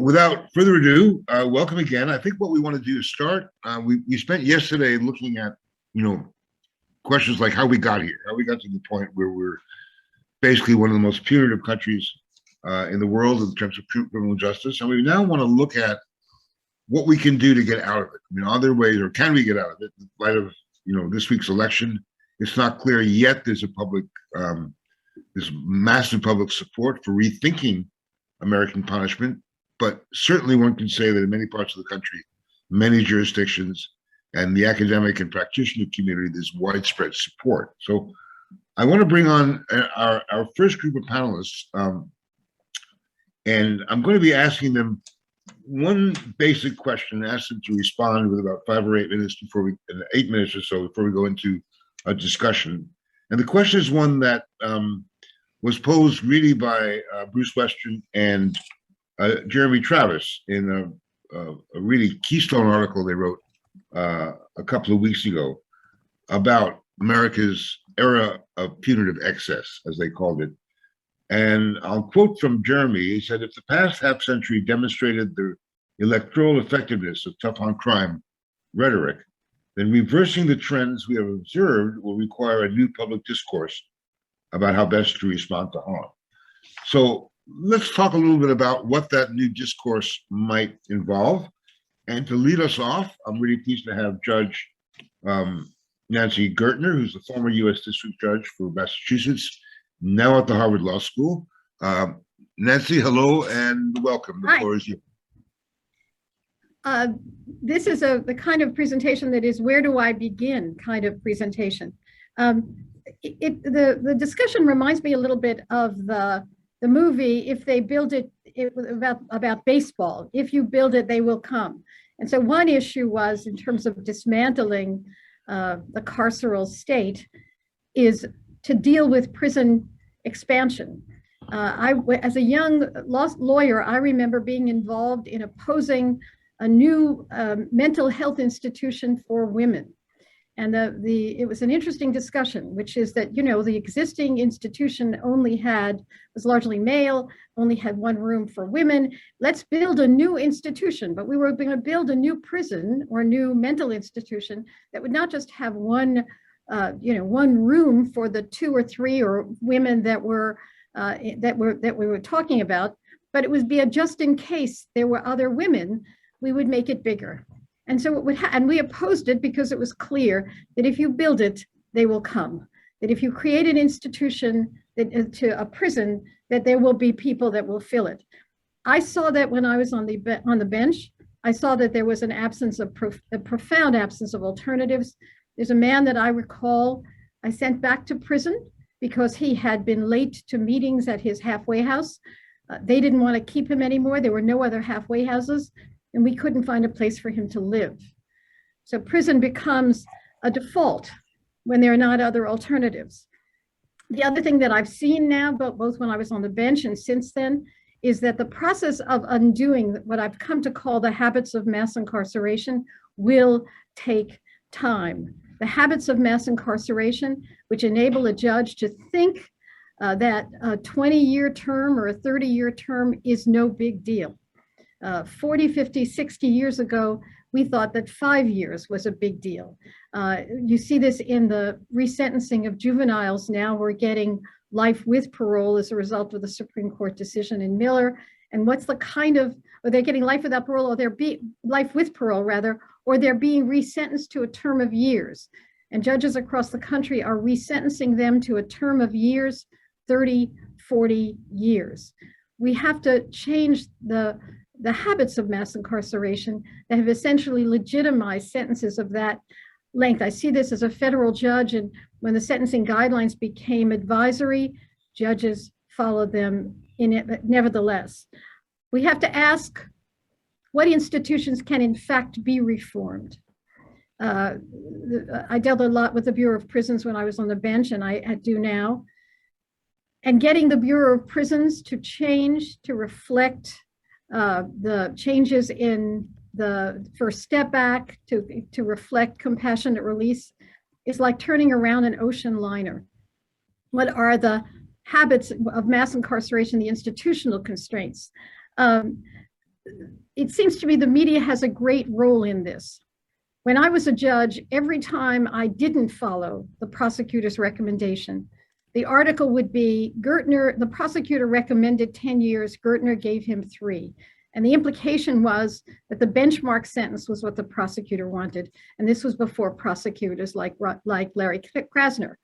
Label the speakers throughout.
Speaker 1: without further ado, welcome again. I think what we want to do is start. We spent yesterday looking at, questions like how we got here, how we got to the point where we're basically one of the most punitive countries in the world in terms of criminal justice. And we now want to look at what we can do to get out of it. I mean, are there ways, or can we get out of it in light of, this week's election? It's not clear yet. There's there's massive public support for rethinking American punishment, but certainly one can say that in many parts of the country, many jurisdictions, and the academic and practitioner community, there's widespread support. So I want to bring on our first group of panelists, and I'm going to be asking them one basic question, ask them to respond with about 5 or 8 minutes before 8 minutes or so before we go into a discussion. And the question is one that was posed really by Bruce Western and Jeremy Travis in a really keystone article they wrote a couple of weeks ago about America's era of punitive excess, as they called it. And I'll quote from Jeremy. He said, "If the past half century demonstrated the electoral effectiveness of tough on crime rhetoric, then reversing the trends we have observed will require a new public discourse about how best to respond to harm." So let's talk a little bit about what that new discourse might involve. And to lead us off, I'm really pleased to have Judge Nancy Gertner, who's the former U.S. District Judge for Massachusetts, now at the Harvard Law School. Nancy, hello and welcome. The floor is yours.
Speaker 2: This is the kind of presentation that is where do I begin kind of presentation. The discussion reminds me a little bit of the movie, If They Build It, about baseball. If you build it, they will come. And so one issue was, in terms of dismantling the carceral state, is to deal with prison expansion. As a young lawyer, I remember being involved in opposing a new mental health institution for women. And it was an interesting discussion, which is that, the existing institution was largely male, only had one room for women. Let's build a new institution, but we were going to build a new prison or new mental institution that would not just have one room for the 2 or 3 or women that we were talking about, but it would be a just in case there were other women, we would make it bigger. And so and we opposed it because it was clear that if you build it, they will come. That if you create an institution, to a prison, that there will be people that will fill it. I saw that when I was on the bench. I saw that there was a profound absence of alternatives. There's a man that I recall I sent back to prison because he had been late to meetings at his halfway house. They didn't want to keep him anymore. There were no other halfway houses, and we couldn't find a place for him to live. So prison becomes a default when there are not other alternatives. The other thing that I've seen now, but both when I was on the bench and since then, is that the process of undoing what I've come to call the habits of mass incarceration will take time. The habits of mass incarceration, which enable a judge to think that a 20-year term or a 30-year term is no big deal. 40, 50, 60 years ago, we thought that 5 years was a big deal. You see this in the resentencing of juveniles now. We're getting life with parole as a result of the Supreme Court decision in Miller. And what's the or they're getting life without parole, or life with parole rather, or they're being resentenced to a term of years. And judges across the country are resentencing them to a term of years, 30, 40 years. We have to change the habits of mass incarceration that have essentially legitimized sentences of that length. I see this as a federal judge, and when the sentencing guidelines became advisory, judges followed them in it. Nevertheless, we have to ask what institutions can in fact be reformed. I dealt a lot with the Bureau of Prisons when I was on the bench, and I do now. And getting the Bureau of Prisons to change, to reflect the changes in the First Step Act, to reflect compassionate release, is like turning around an ocean liner. What are the habits of mass incarceration, the institutional constraints? it seems to me the media has a great role in this. When I was a judge, every time I didn't follow the prosecutor's recommendation, the article would be Gertner, the prosecutor recommended 10 years, Gertner gave him 3. And the implication was that the benchmark sentence was what the prosecutor wanted. And this was before prosecutors like Larry Krasner.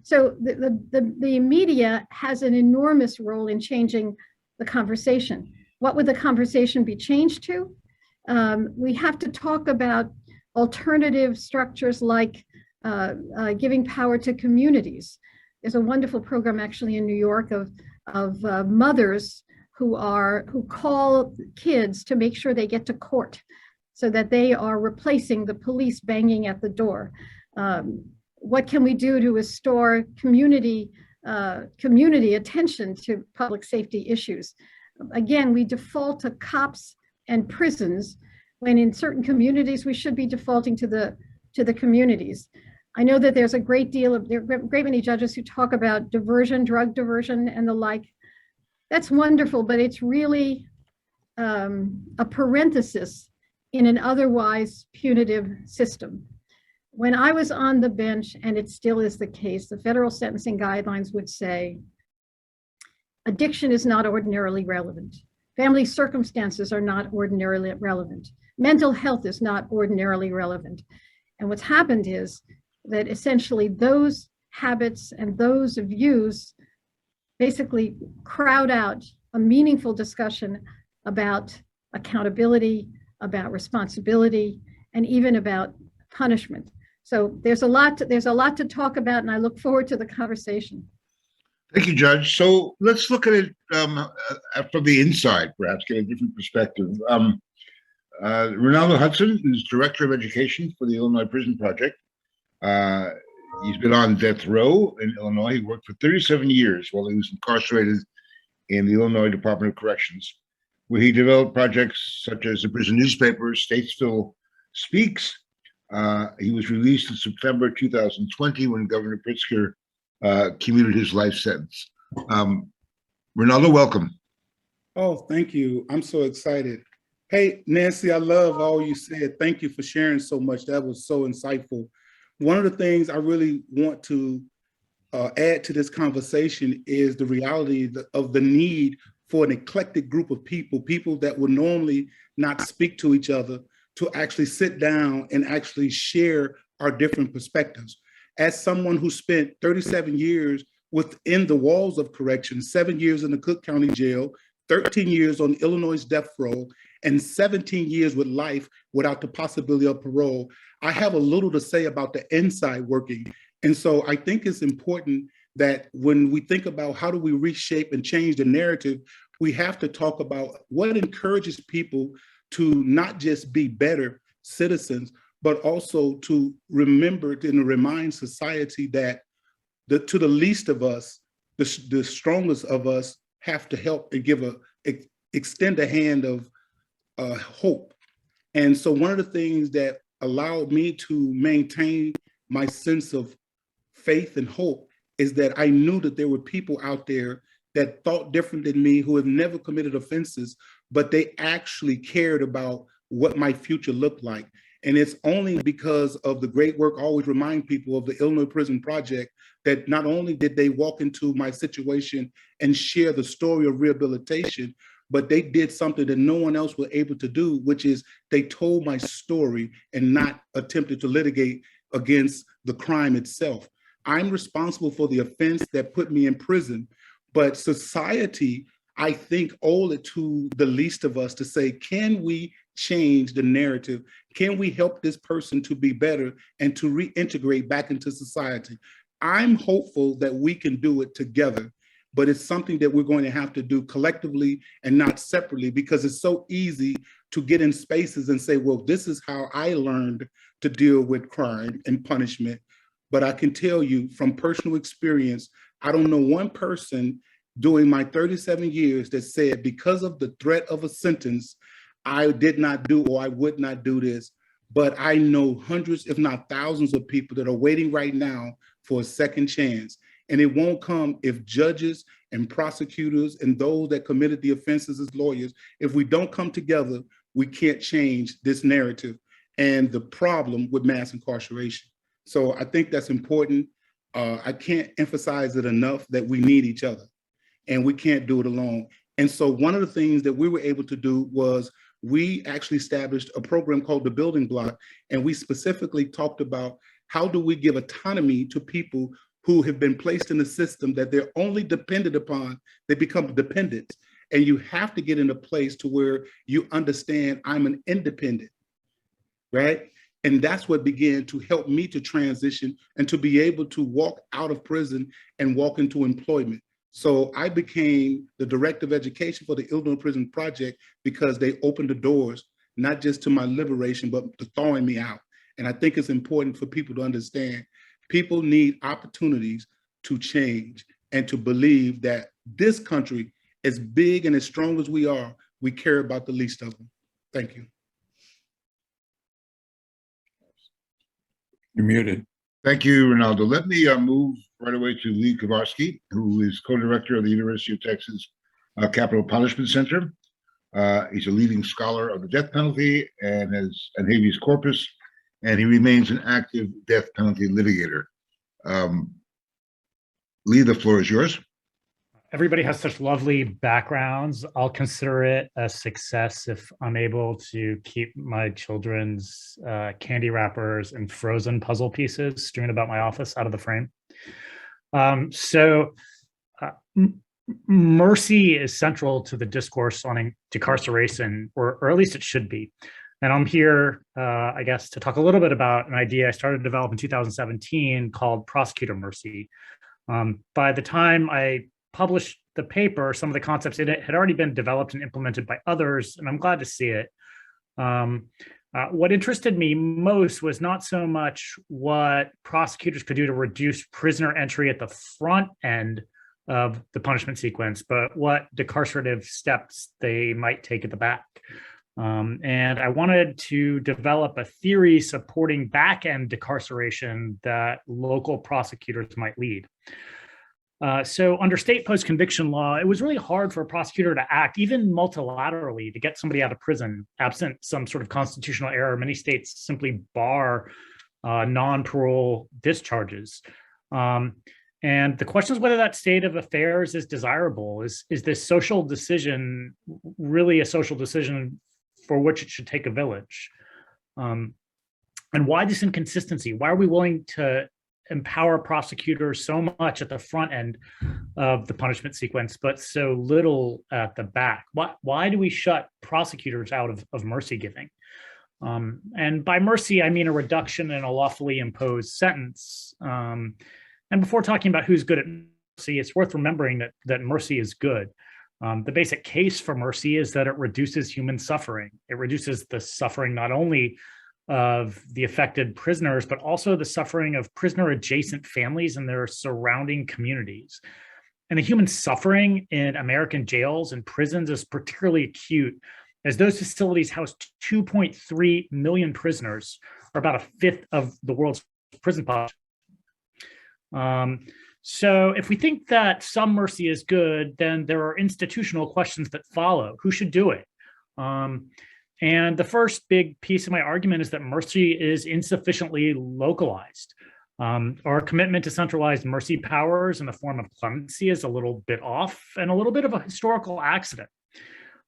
Speaker 2: So the media has an enormous role in changing the conversation. What would the conversation be changed to? We have to talk about alternative structures like giving power to communities. There's a wonderful program actually in New York of mothers who call kids to make sure they get to court so that they are replacing the police banging at the door. What can we do to restore community attention to public safety issues? Again, we default to cops and prisons when in certain communities we should be defaulting to the communities. I know that there are a great many judges who talk about diversion, drug diversion and the like. That's wonderful, but it's really a parenthesis in an otherwise punitive system. When I was on the bench, and it still is the case, the federal sentencing guidelines would say, addiction is not ordinarily relevant. Family circumstances are not ordinarily relevant. Mental health is not ordinarily relevant. And what's happened is that essentially those habits and those views basically crowd out a meaningful discussion about accountability, about responsibility, and even about punishment. So there's a lot to talk about, and I look forward to the conversation.
Speaker 1: Thank you, Judge. So let's look at it from the inside, perhaps get a different perspective. Renaldo Hudson is Director of Education for the Illinois Prison Project. He's been on death row in Illinois. He worked for 37 years while he was incarcerated in the Illinois Department of Corrections, where he developed projects such as the prison newspaper, Statesville Speaks. He was released in September 2020 when Governor Pritzker commuted his life sentence. Renaldo, welcome.
Speaker 3: Oh, thank you. I'm so excited. Hey, Nancy, I love all you said. Thank you for sharing so much. That was so insightful. One of the things I really want to add to this conversation is the reality of the need for an eclectic group of people that would normally not speak to each other, to actually sit down and actually share our different perspectives. As someone who spent 37 years within the walls of correction, 7 years in the Cook County Jail, 13 years on Illinois' death row, and 17 years with life without the possibility of parole, I have a little to say about the inside working. And so I think it's important that when we think about how do we reshape and change the narrative, we have to talk about what encourages people to not just be better citizens, but also to remember and remind society that to the least of us, the strongest of us have to help and extend a hand of hope. And so one of the things that allowed me to maintain my sense of faith and hope is that I knew that there were people out there that thought different than me, who have never committed offenses, but they actually cared about what my future looked like. And it's only because of the great work, I always remind people of the Illinois Prison Project, that not only did they walk into my situation and share the story of rehabilitation, but they did something that no one else was able to do, which is they told my story and not attempted to litigate against the crime itself. I'm responsible for the offense that put me in prison, but society, I think, owed it to the least of us to say, can we change the narrative? Can we help this person to be better and to reintegrate back into society? I'm hopeful that we can do it together, but it's something that we're going to have to do collectively and not separately, because it's so easy to get in spaces and say, well, this is how I learned to deal with crime and punishment. But I can tell you from personal experience, I don't know one person during my 37 years that said, because of the threat of a sentence, I did not do or I would not do this. But I know hundreds, if not thousands of people that are waiting right now for a second chance. And it won't come if judges and prosecutors and those that committed the offenses as lawyers, if we don't come together, we can't change this narrative and the problem with mass incarceration. So I think that's important. I can't emphasize it enough that we need each other and we can't do it alone. And so one of the things that we were able to do was we actually established a program called the Building Block, and we specifically talked about how do we give autonomy to people who have been placed in a system that they're only dependent upon, they become dependents. And you have to get in a place to where you understand I'm an independent, right? And that's what began to help me to transition and to be able to walk out of prison and walk into employment. So I became the director of education for the Illinois Prison Project because they opened the doors, not just to my liberation, but to thawing me out. And I think it's important for people to understand people need opportunities to change and to believe that this country, as big and as strong as we are, we care about the least of them. Thank you.
Speaker 4: You're muted.
Speaker 1: Thank you, Renaldo. Let me move right away to Lee Kovarsky, who is co-director of the University of Texas Capital Punishment Center. He's a leading scholar of the death penalty and habeas corpus, and he remains an active death penalty litigator. Lee, the floor is yours.
Speaker 5: Everybody has such lovely backgrounds. I'll consider it a success if I'm able to keep my children's candy wrappers and frozen puzzle pieces strewn about my office out of the frame. Mercy is central to the discourse on decarceration, or at least it should be. And I'm here, I guess, to talk a little bit about an idea I started to develop in 2017 called Prosecutor Mercy. By the time I published the paper, some of the concepts in it had already been developed and implemented by others, and I'm glad to see it. What interested me most was not so much what prosecutors could do to reduce prisoner entry at the front end of the punishment sequence, but what decarcerative steps they might take at the back. And I wanted to develop a theory supporting back-end decarceration that local prosecutors might lead. So under state post-conviction law, it was really hard for a prosecutor to act, even multilaterally, to get somebody out of prison, absent some sort of constitutional error. Many states simply bar non-parole discharges. And the question is whether that state of affairs is desirable. Is this social decision really a social decision for which it should take a village? And why this inconsistency? Why are we willing to empower prosecutors so much at the front end of the punishment sequence, but so little at the back? Why do we shut prosecutors out of mercy giving? And by mercy, I mean a reduction in a lawfully imposed sentence. And before talking about who's good at mercy, it's worth remembering that mercy is good. The basic case for mercy is that it reduces human suffering. It reduces the suffering not only of the affected prisoners, but also the suffering of prisoner-adjacent families and their surrounding communities. And the human suffering in American jails and prisons is particularly acute, as those facilities house 2.3 million prisoners, or about a fifth of the world's prison population. So if we think that some mercy is good, then there are institutional questions that follow. Who should do it? And the first big piece of my argument is that mercy is insufficiently localized. Our commitment to centralized mercy powers in the form of clemency is a little bit off and a little bit of a historical accident.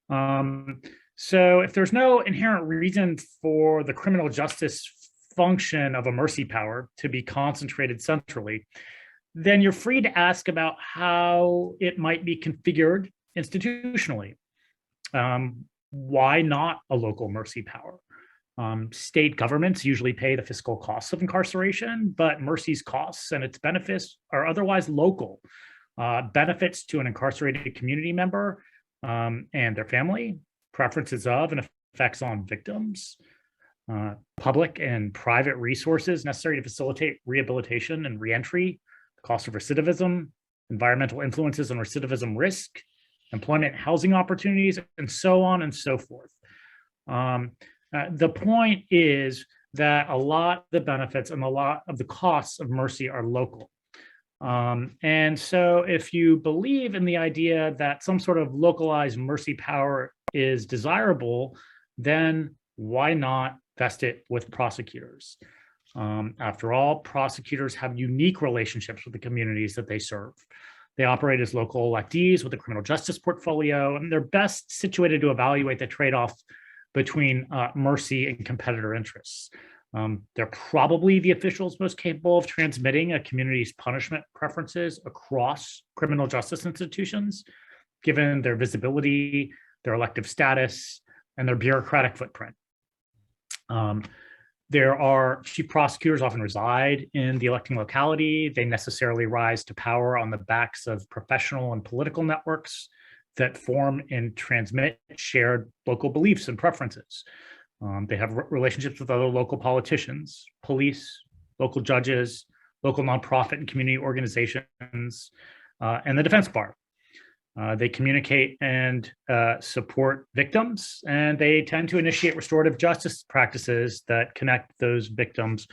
Speaker 5: So if there's no inherent reason for the criminal justice function of a mercy power to be concentrated centrally, then you're free to ask about how it might be configured institutionally. Why not a local mercy power? State governments usually pay the fiscal costs of incarceration, but mercy's costs and its benefits are otherwise local. Benefits to an incarcerated community member and their family, preferences of and effects on victims, public and private resources necessary to facilitate rehabilitation and reentry, the cost of recidivism, environmental influences on recidivism risk, employment, housing opportunities, and so on and so forth. The point is that a lot of the benefits and a lot of the costs of mercy are local. And so if you believe in the idea that some sort of localized mercy power is desirable, then why not vest it with prosecutors? After all, prosecutors have unique relationships with the communities that they serve. They operate as local electees with a criminal justice portfolio, and they're best situated to evaluate the trade-off between mercy and competitor interests. They're probably the officials most capable of transmitting a community's punishment preferences across criminal justice institutions, given their visibility, their elective status, and their bureaucratic footprint. There are chief prosecutors often reside in the electing locality. They necessarily rise to power on the backs of professional and political networks that form and transmit shared local beliefs and preferences. They have relationships with other local politicians, police, local judges, local nonprofit and community organizations, and the defense bar. They communicate and support victims, and they tend to initiate restorative justice practices that connect those victims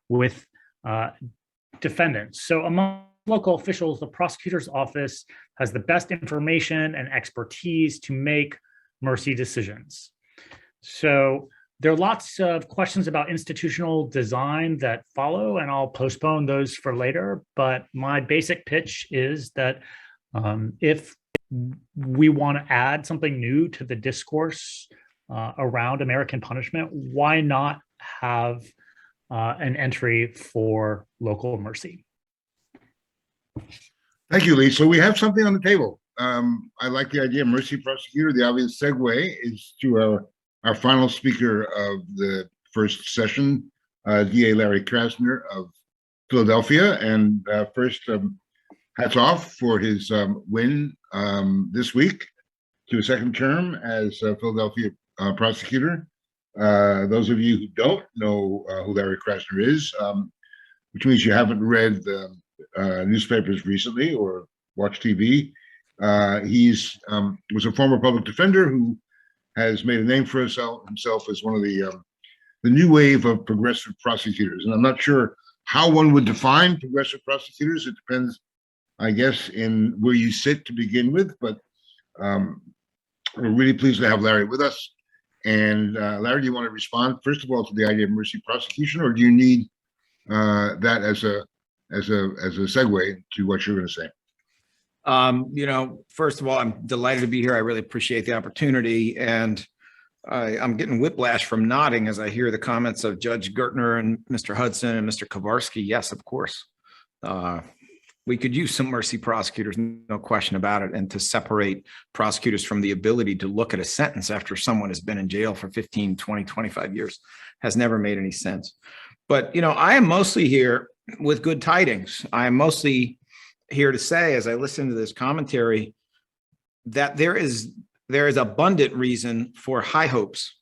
Speaker 5: with defendants. So among local officials, the prosecutor's office has the best information and expertise to make mercy decisions. So there are lots of questions about institutional design that follow, and I'll postpone those for later. But my basic pitch is that if we want to add something new to the discourse around American punishment, why not have an entry for local mercy?
Speaker 1: Thank you, Lee. So we have something on the table. I like the idea of mercy prosecutor. The obvious segue is to our final speaker of the first session, DA Larry Krasner of Philadelphia. And first, hats off for his win this week to a second term as a Philadelphia prosecutor. Those of you who don't know who Larry Krasner is, which means you haven't read the newspapers recently or watched TV, he's was a former public defender who has made a name for himself as one of the new wave of progressive prosecutors. And I'm not sure how one would define progressive prosecutors. It depends, I guess, in where you sit to begin with, but we're really pleased to have Larry with us. And Larry, do you want to respond, first of all, to the idea of mercy prosecution, or do you need that as a segue to what you're going to say?
Speaker 4: First of all, I'm delighted to be here. I really appreciate the opportunity. And I'm getting whiplash from nodding as I hear the comments of Judge Gertner and Mr. Hudson and Mr. Kovarsky. Yes, of course. We could use some mercy prosecutors, no question about it. And to separate prosecutors from the ability to look at a sentence after someone has been in jail for 15, 20, 25 years has never made any sense. But, I am mostly here with good tidings. I am mostly here to say, as I listen to this commentary, that there is abundant reason for high hopes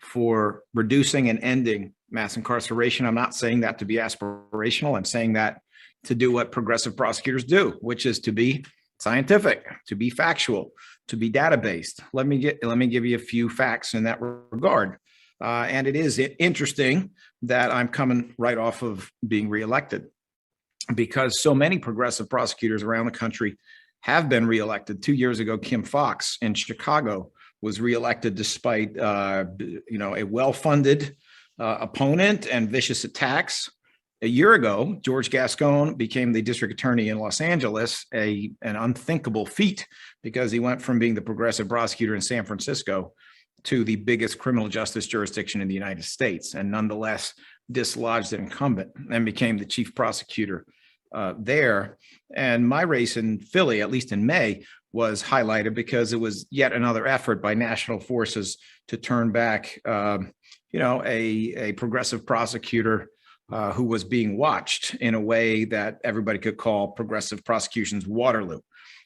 Speaker 4: for reducing and ending mass incarceration. I'm not saying that to be aspirational. I'm saying that to do what progressive prosecutors do, which is to be scientific, to be factual, to be data-based. Let me give you a few facts in that regard. And it is interesting that I'm coming right off of being reelected, because so many progressive prosecutors around the country have been reelected. 2 years ago, Kim Foxx in Chicago was reelected despite a well-funded opponent and vicious attacks. A year ago, George Gascon became the district attorney in Los Angeles, an unthinkable feat, because he went from being the progressive prosecutor in San Francisco to the biggest criminal justice jurisdiction in the United States, and nonetheless dislodged an incumbent and became the chief prosecutor there. And my race in Philly, at least in May, was highlighted because it was yet another effort by national forces to turn back, a progressive prosecutor who was being watched in a way that everybody could call progressive prosecution's Waterloo.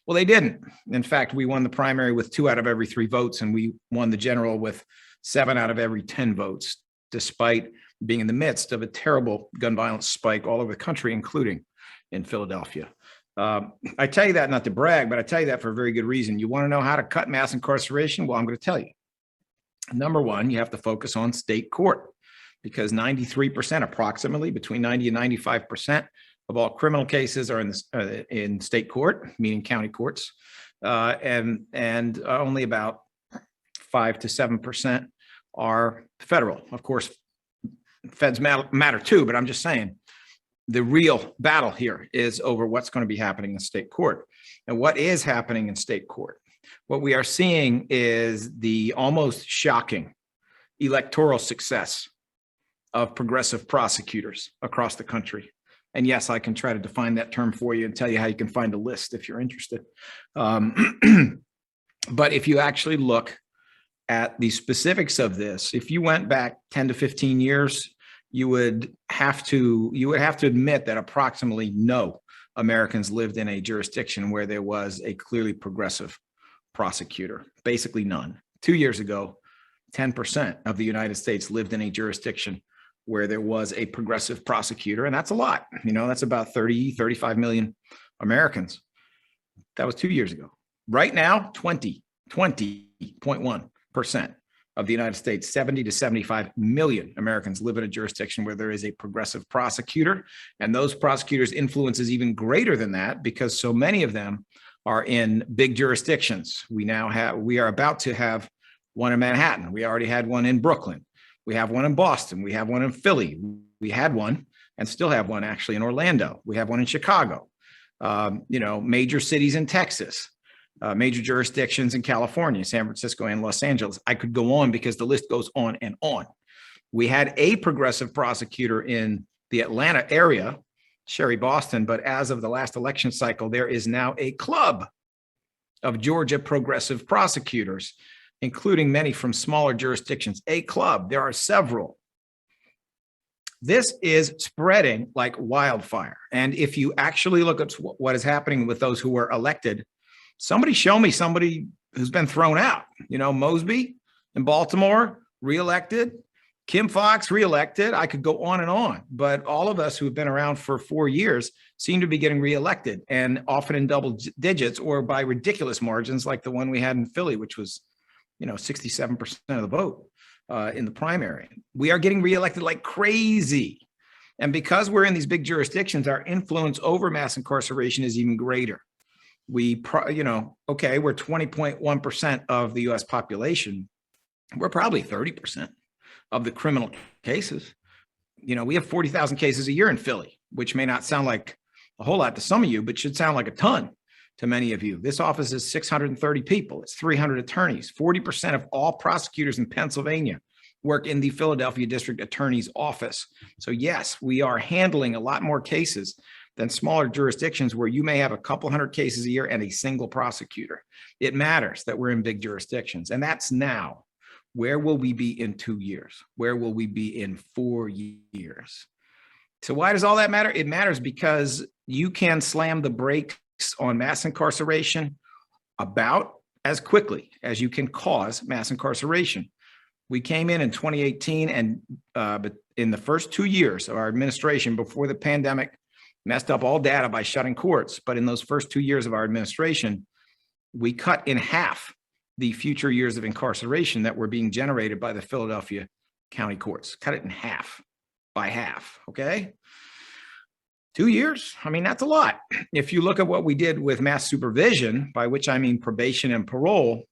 Speaker 4: Well, they didn't. In fact, we won the primary with 2 out of every 3 votes, and we won the general with 7 out of every 10 votes, despite being in the midst of a terrible gun violence spike all over the country, including in Philadelphia. I tell you that not to brag, but I tell you that for a very good reason. You want to know how to cut mass incarceration? Well, I'm going to tell you. Number one, you have to focus on state court, because 93%, approximately between 90 and 95% of all criminal cases are in state court, meaning county courts, and only about 5 to 7% are federal. Of course, feds matter too, but I'm just saying the real battle here is over what's going to be happening in state court. And what is happening in state court? What we are seeing is the almost shocking electoral success of progressive prosecutors across the country. And yes, I can try to define that term for you and tell you how you can find a list if you're interested. But if you actually look at the specifics of this, if you went back 10 to 15 years, you would have to admit that approximately no Americans lived in a jurisdiction where there was a clearly progressive prosecutor, basically none. 2 years ago, 10% of the United States lived in a jurisdiction where there was a progressive prosecutor, and that's a lot. You know, that's about 35 million Americans. That was 2 years ago. Right now, 20.1% of the United States, 70 to 75 million Americans live in a jurisdiction where there is a progressive prosecutor, and those prosecutors' influence is even greater than that because so many of them are in big jurisdictions. We are about to have one in Manhattan. We already had one in Brooklyn. We have one in Boston. We have one in Philly. We had one and still have one actually in Orlando. We have one in Chicago. Major cities in Texas, major jurisdictions in California, San Francisco, and Los Angeles. I could go on because the list goes on and on. We had a progressive prosecutor in the Atlanta area, Sherry Boston, but as of the last election cycle, there is now a club of Georgia progressive prosecutors, including many from smaller jurisdictions. A club, there are several. This is spreading like wildfire. And if you actually look at what is happening with those who were elected, somebody show me somebody who's been thrown out. You know, Mosby in Baltimore, reelected. Kim Foxx, reelected. I could go on and on, but all of us who have been around for 4 years seem to be getting reelected, and often in double digits or by ridiculous margins like the one we had in Philly, which was 67% of the vote in the primary. We are getting reelected like crazy. And because we're in these big jurisdictions, our influence over mass incarceration is even greater. We're 20.1% of the US population. We're probably 30% of the criminal cases. We have 40,000 cases a year in Philly, which may not sound like a whole lot to some of you, but should sound like a ton to many of you. This office is 630 people. It's 300 attorneys. 40% of all prosecutors in Pennsylvania work in the Philadelphia District Attorney's Office. So yes, we are handling a lot more cases than smaller jurisdictions where you may have a couple hundred cases a year and a single prosecutor. It matters that we're in big jurisdictions, and that's now. Where will we be in 2 years? Where will we be in 4 years? So why does all that matter? It matters because you can slam the brakes on mass incarceration about as quickly as you can cause mass incarceration. We came in 2018, and but in the first 2 years of our administration before the pandemic messed up all data by shutting courts, but in those first 2 years of our administration, we cut in half the future years of incarceration that were being generated by the Philadelphia county courts. Cut it in half, by half, okay? 2 years, I mean, that's a lot. If you look at what we did with mass supervision, by which I mean probation and parole,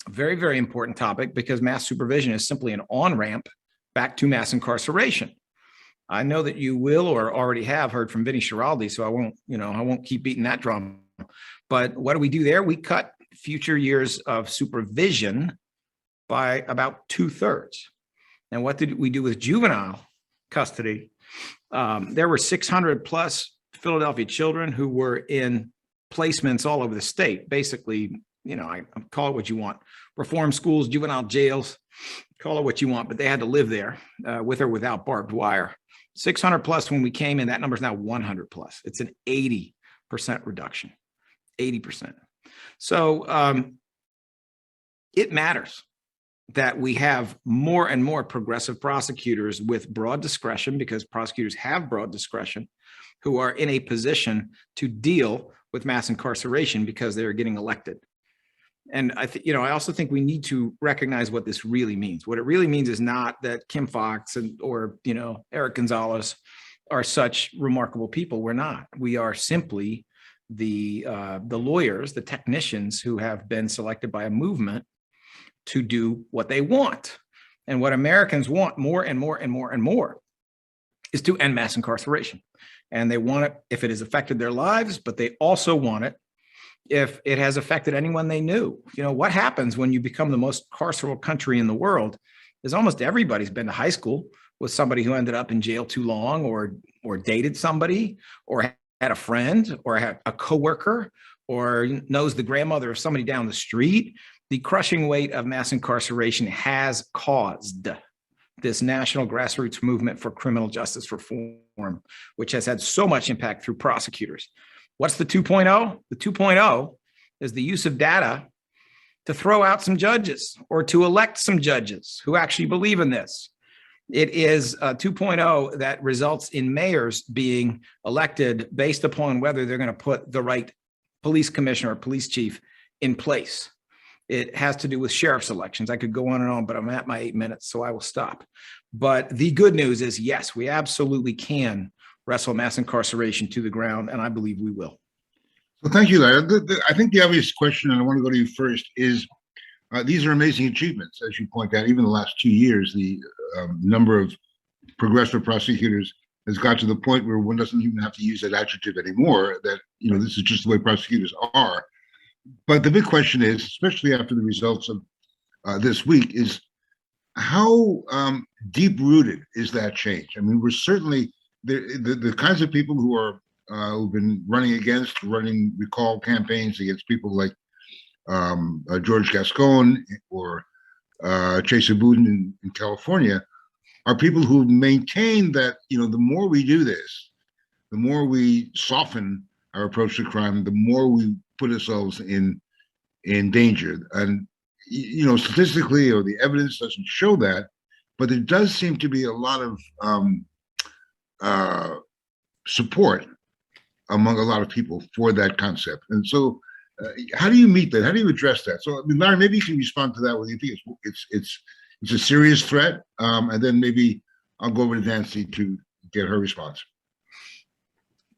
Speaker 4: very, very important topic, because mass supervision is simply an on-ramp back to mass incarceration. I know that you will or already have heard from Vinny Schiraldi, so I won't keep beating that drum. But what do we do there? We cut future years of supervision by about 2/3. And what did we do with juvenile custody? There were 600 plus Philadelphia children who were in placements all over the state. Basically, I call it what you want. Reform schools, juvenile jails, call it what you want, but they had to live there with or without barbed wire. 600 plus when we came in, that number is now 100 plus. It's an 80% reduction, 80%. So it matters that we have more and more progressive prosecutors with broad discretion, because prosecutors have broad discretion, who are in a position to deal with mass incarceration because they're getting elected. And I also think we need to recognize what this really means. What it really means is not that Kim Foxx or Eric Gonzalez are such remarkable people. We're not. We are simply the lawyers, the technicians who have been selected by a movement to do what they want. And what Americans want more and more and more and more is to end mass incarceration. And they want it if it has affected their lives, but they also want it if it has affected anyone they knew. You know, what happens when you become the most carceral country in the world is almost everybody's been to high school with somebody who ended up in jail too long, or dated somebody, or had a friend, or had a coworker, or knows the grandmother of somebody down the street. The crushing weight of mass incarceration has caused this national grassroots movement for criminal justice reform, which has had so much impact through prosecutors. What's the 2.0? The 2.0 is the use of data to throw out some judges or to elect some judges who actually believe in this. It is 2.0 that results in mayors being elected based upon whether they're going to put the right police commissioner or police chief in place. It has to do with sheriff's elections. I could go on and on, but I'm at my 8 minutes, so I will stop. But the good news is, yes, we absolutely can wrestle mass incarceration to the ground, and I believe we will.
Speaker 1: Well, thank you, Larry. I think the obvious question, and I want to go to you first, is these are amazing achievements, as you point out. Even the last 2 years, the number of progressive prosecutors has got to the point where one doesn't even have to use that adjective anymore, that, you know, this is just the way prosecutors are. But the big question is, especially after the results of this week, is how deep-rooted is that change? I mean, we're certainly, the kinds of people who are who've been running recall campaigns against people like George Gascon or Chesa Boudin in California, are people who maintain that, you know, the more we do this, the more we soften our approach to crime, the more we put ourselves in danger. And, you know, statistically, or the evidence doesn't show that, but there does seem to be a lot of support among a lot of people for that concept. And so how do you meet that? How do you address that? So, I mean, Larry, maybe you can respond to that. Whether you think it's a serious threat, and then maybe I'll go over to Nancy to get her response.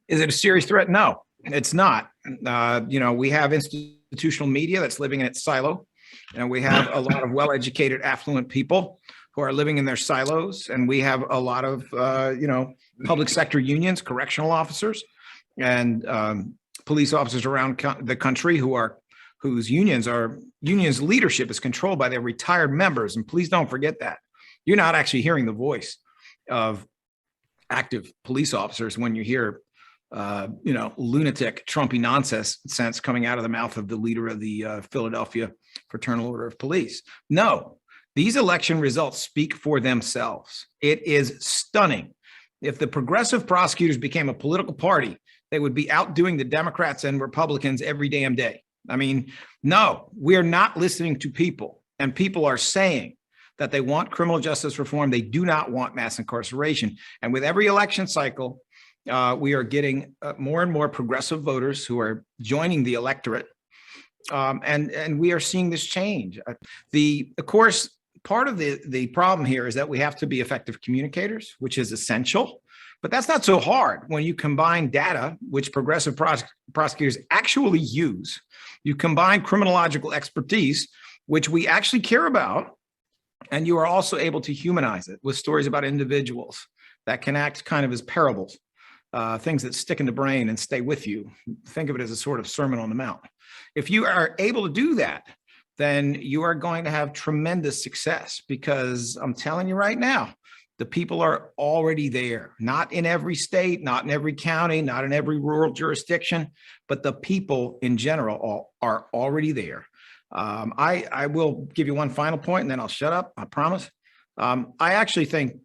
Speaker 4: Is it a serious threat? No, it's not. You know, we have institutional media that's living in its silo, and we have a lot of well-educated, affluent people who are living in their silos, and we have a lot of you know, public sector unions, correctional officers, and police officers around the country whose unions leadership is controlled by their retired members. And please don't forget that. You're not actually hearing the voice of active police officers when you hear you know, lunatic Trumpy nonsense coming out of the mouth of the leader of the Philadelphia Fraternal Order of Police. No, these election results speak for themselves. It is stunning. If the progressive prosecutors became a political party, they would be outdoing the Democrats and Republicans every damn day. I mean, no, we're not listening to people, and people are saying that they want criminal justice reform. They do not want mass incarceration. And with every election cycle, we are getting more and more progressive voters who are joining the electorate. And we are seeing this change. Of course, part of the problem here is that we have to be effective communicators, which is essential. But that's not so hard when you combine data, which progressive prosecutors actually use. You combine criminological expertise, which we actually care about, and you are also able to humanize it with stories about individuals that can act kind of as parables, things that stick in the brain and stay with you. Think of it as a sort of Sermon on the Mount. If you are able to do that, then you are going to have tremendous success, because I'm telling you right now, the people are already there, not in every state, not in every county, not in every rural jurisdiction, but the people in general are already there. I will give you one final point and then I'll shut up, I promise. I actually think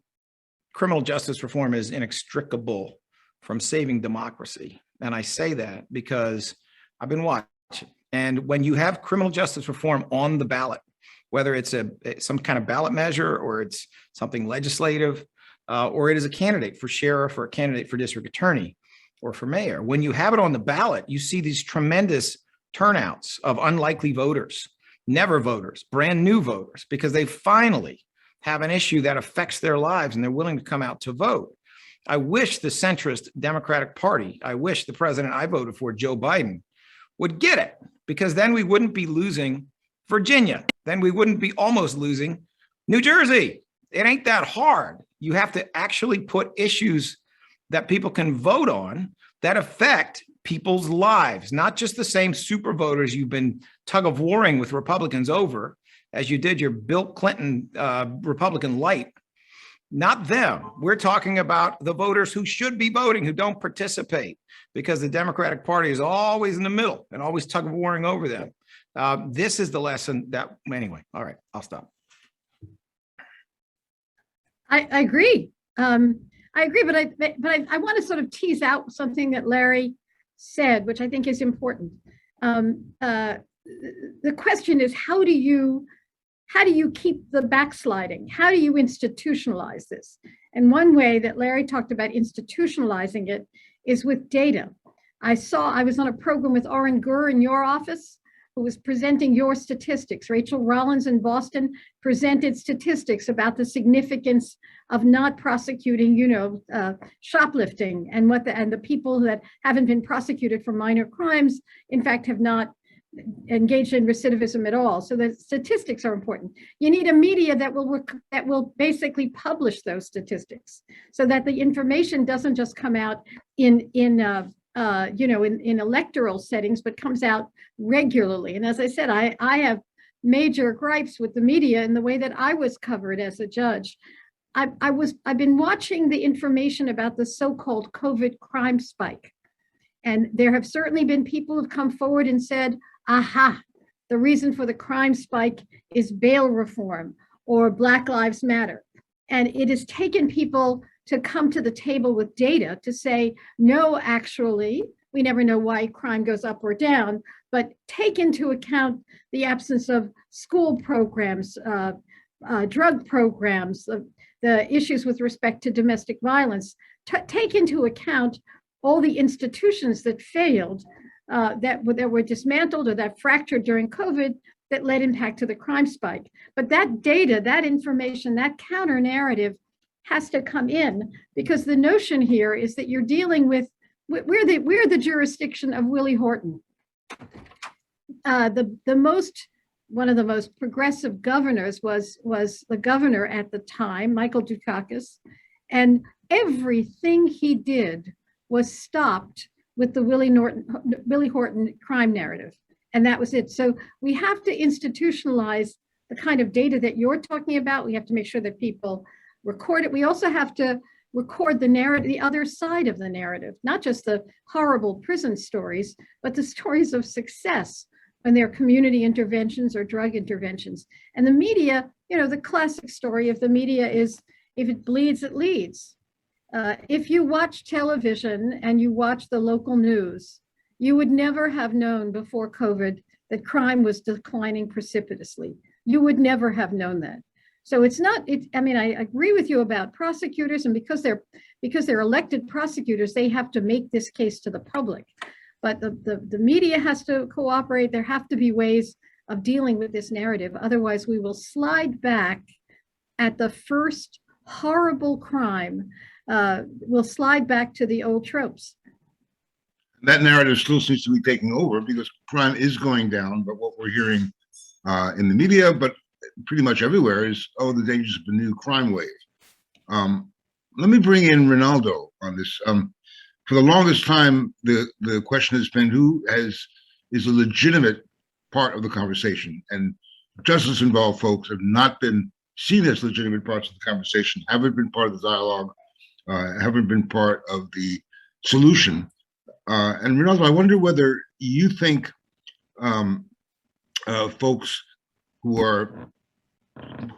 Speaker 4: criminal justice reform is inextricable from saving democracy. And I say that because I've been watching. And when you have criminal justice reform on the ballot, whether it's some kind of ballot measure or it's something legislative, or it is a candidate for sheriff or a candidate for district attorney or for mayor, when you have it on the ballot, you see these tremendous turnouts of unlikely voters, never voters, brand new voters, because they finally have an issue that affects their lives and they're willing to come out to vote. I wish the centrist Democratic Party, I wish the president I voted for, Joe Biden, would get it, because then we wouldn't be losing Virginia. Then we wouldn't be almost losing New Jersey. It ain't that hard. You have to actually put issues that people can vote on that affect people's lives, not just the same super voters you've been tug of warring with Republicans over, as you did your Bill Clinton Republican light. Not them. We're talking about the voters who should be voting, who don't participate, because the Democratic Party is always in the middle and always tug of warring over them. This is the lesson that, anyway, all right, I'll stop.
Speaker 2: I agree. I agree, but I want to sort of tease out something that Larry said, which I think is important. The question is, how do you keep the backsliding? How do you institutionalize this? And one way that Larry talked about institutionalizing it is with data. I was on a program with Oren Gur in your office, who was presenting your statistics. Rachel Rollins in Boston presented statistics about the significance of not prosecuting, shoplifting, and the people that haven't been prosecuted for minor crimes, in fact, have not engaged in recidivism at all. So the statistics are important. You need a media that will basically publish those statistics, so that the information doesn't just come out in electoral settings, but comes out regularly. And as I said, I have major gripes with the media in the way that I was covered as a judge. I've been watching the information about the so-called COVID crime spike. And there have certainly been people who've come forward and said, aha, the reason for the crime spike is bail reform or Black Lives Matter. And it has taken people to come to the table with data to say, no, actually, we never know why crime goes up or down, but take into account the absence of school programs, drug programs, the issues with respect to domestic violence. Take into account all the institutions that failed, that were dismantled or that fractured during COVID, that led in fact to the crime spike. But that data, that information, that counter narrative has to come in, because the notion here is that you're dealing with, we're the jurisdiction of Willie Horton. One of the most progressive governors was the governor at the time, Michael Dukakis, and everything he did was stopped with the Willie Horton crime narrative. And that was it. So we have to institutionalize the kind of data that you're talking about. We have to make sure that people record it. We also have to record the narrative, the other side of the narrative, not just the horrible prison stories, but the stories of success when there are community interventions or drug interventions. And the media, the classic story of the media is, if it bleeds, it leads. If you watch television and you watch the local news, you would never have known before COVID that crime was declining precipitously. You would never have known that. So I agree with you about prosecutors, and because they're elected prosecutors, they have to make this case to the public. But the media has to cooperate. There have to be ways of dealing with this narrative. Otherwise, we will slide back at the first horrible crime. We'll slide back to the old tropes.
Speaker 1: That narrative still seems to be taking over, because crime is going down. But what we're hearing in the media, but pretty much everywhere, is, oh, the dangers of the new crime wave. Let me bring in Renaldo on this. For the longest time, the question has been, who is a legitimate part of the conversation? And justice involved folks have not been seen as legitimate parts of the conversation, haven't been part of the dialogue, haven't been part of the solution. And Renaldo, I wonder whether you think folks who've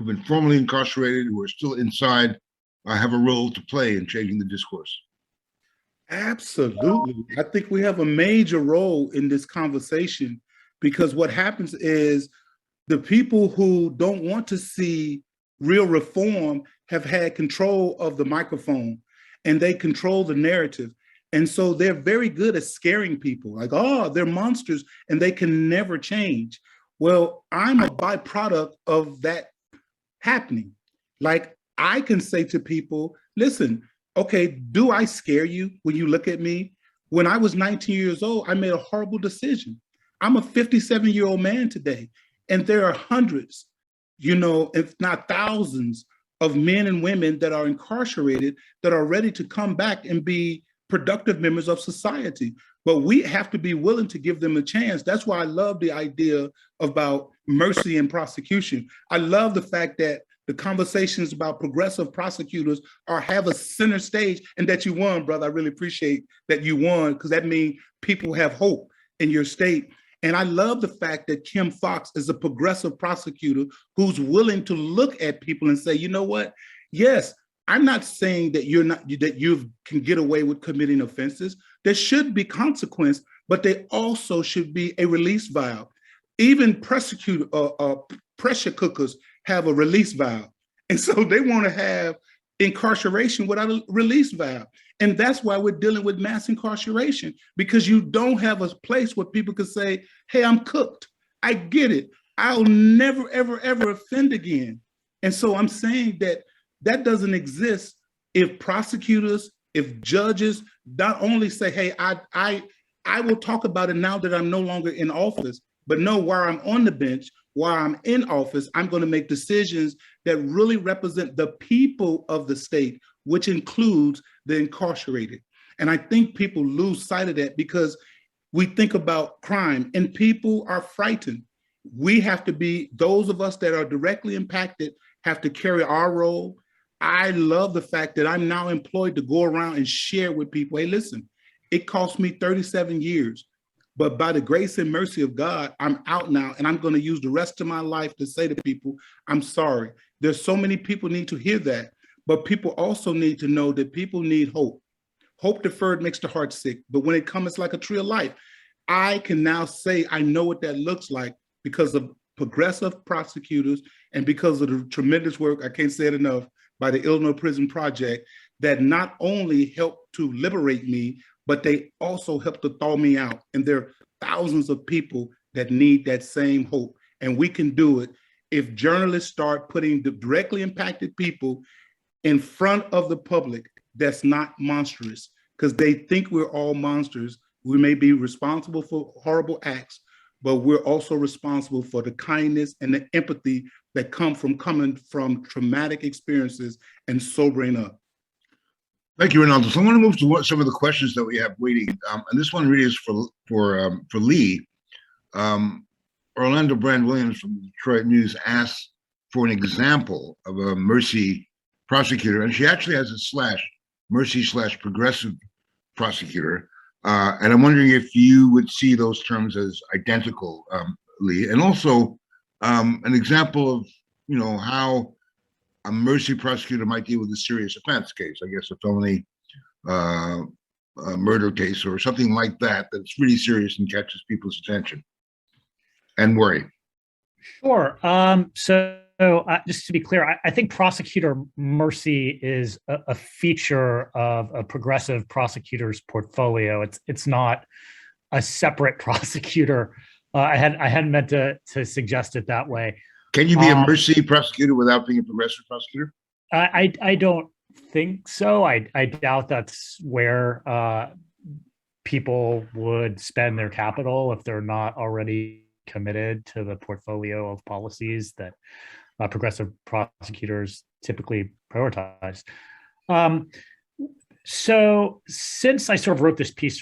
Speaker 1: been formally incarcerated, who are still inside, have a role to play in changing the discourse.
Speaker 3: Absolutely. I think we have a major role in this conversation, because what happens is the people who don't want to see real reform have had control of the microphone, and they control the narrative. And so they're very good at scaring people, like, oh, they're monsters and they can never change. Well, I'm a byproduct of that happening. Like, I can say to people, listen, Okay, do I scare you when you look at me? When I was 19 years old, I made a horrible decision. I'm a 57-year-old man today, and there are hundreds, if not thousands of men and women that are incarcerated that are ready to come back and be productive members of society. But we have to be willing to give them a chance. That's why I love the idea about mercy and prosecution. I love the fact that the conversations about progressive prosecutors have a center stage, and that you won, brother. I really appreciate that you won, because that means people have hope in your state. And I love the fact that Kim Foxx is a progressive prosecutor who's willing to look at people and say, you know what? Yes, I'm not saying that you can get away with committing offenses. There should be consequence, but there also should be a release valve. Even pressure cookers have a release valve. And so they want to have incarceration without a release valve. And that's why we're dealing with mass incarceration, because you don't have a place where people can say, hey, I'm cooked. I get it. I'll never, ever, ever offend again. And so I'm saying that that doesn't exist if prosecutors, if judges not only say, hey, I will talk about it now that I'm no longer in office, but no, while I'm on the bench, while I'm in office, I'm going to make decisions that really represent the people of the state, which includes the incarcerated. And I think people lose sight of that because we think about crime and people are frightened. We have to be, those of us that are directly impacted have to carry our role. I love the fact that I'm now employed to go around and share with people, hey, listen, it cost me 37 years, but by the grace and mercy of God, I'm out now, and I'm going to use the rest of my life to say to people, I'm sorry. There's so many people need to hear that, but people also need to know that people need hope. Hope deferred makes the heart sick, but when it comes, it's like a tree of life. I can now say I know what that looks like because of progressive prosecutors and because of the tremendous work, I can't say it enough, by the Illinois Prison Project that not only helped to liberate me, but they also helped to thaw me out. And there are thousands of people that need that same hope. And we can do it if journalists start putting the directly impacted people in front of the public that's not monstrous, because they think we're all monsters. We may be responsible for horrible acts, but we're also responsible for the kindness and the empathy that coming from traumatic experiences and sobering up.
Speaker 1: Thank you, Renaldo. So I want to move to some of the questions that we have waiting. And this one really is for Lee. Orlando Brand Williams from the Detroit News asked for an example of a mercy prosecutor, and she actually has a slash, mercy/progressive prosecutor. And I'm wondering if you would see those terms as identical, Lee, and also an example of, how a mercy prosecutor might deal with a serious offense case, I guess a felony murder case or something like that, that's really serious and catches people's attention and worry.
Speaker 5: Sure. So just to be clear, I think Prosecutor Mercy is a feature of a progressive prosecutor's portfolio. It's not a separate prosecutor. I hadn't meant to suggest it that way.
Speaker 1: Can you be a mercy prosecutor without being a progressive prosecutor?
Speaker 5: I don't think so. I doubt that's where people would spend their capital if they're not already committed to the portfolio of policies that progressive prosecutors typically prioritize. So since I sort of wrote this piece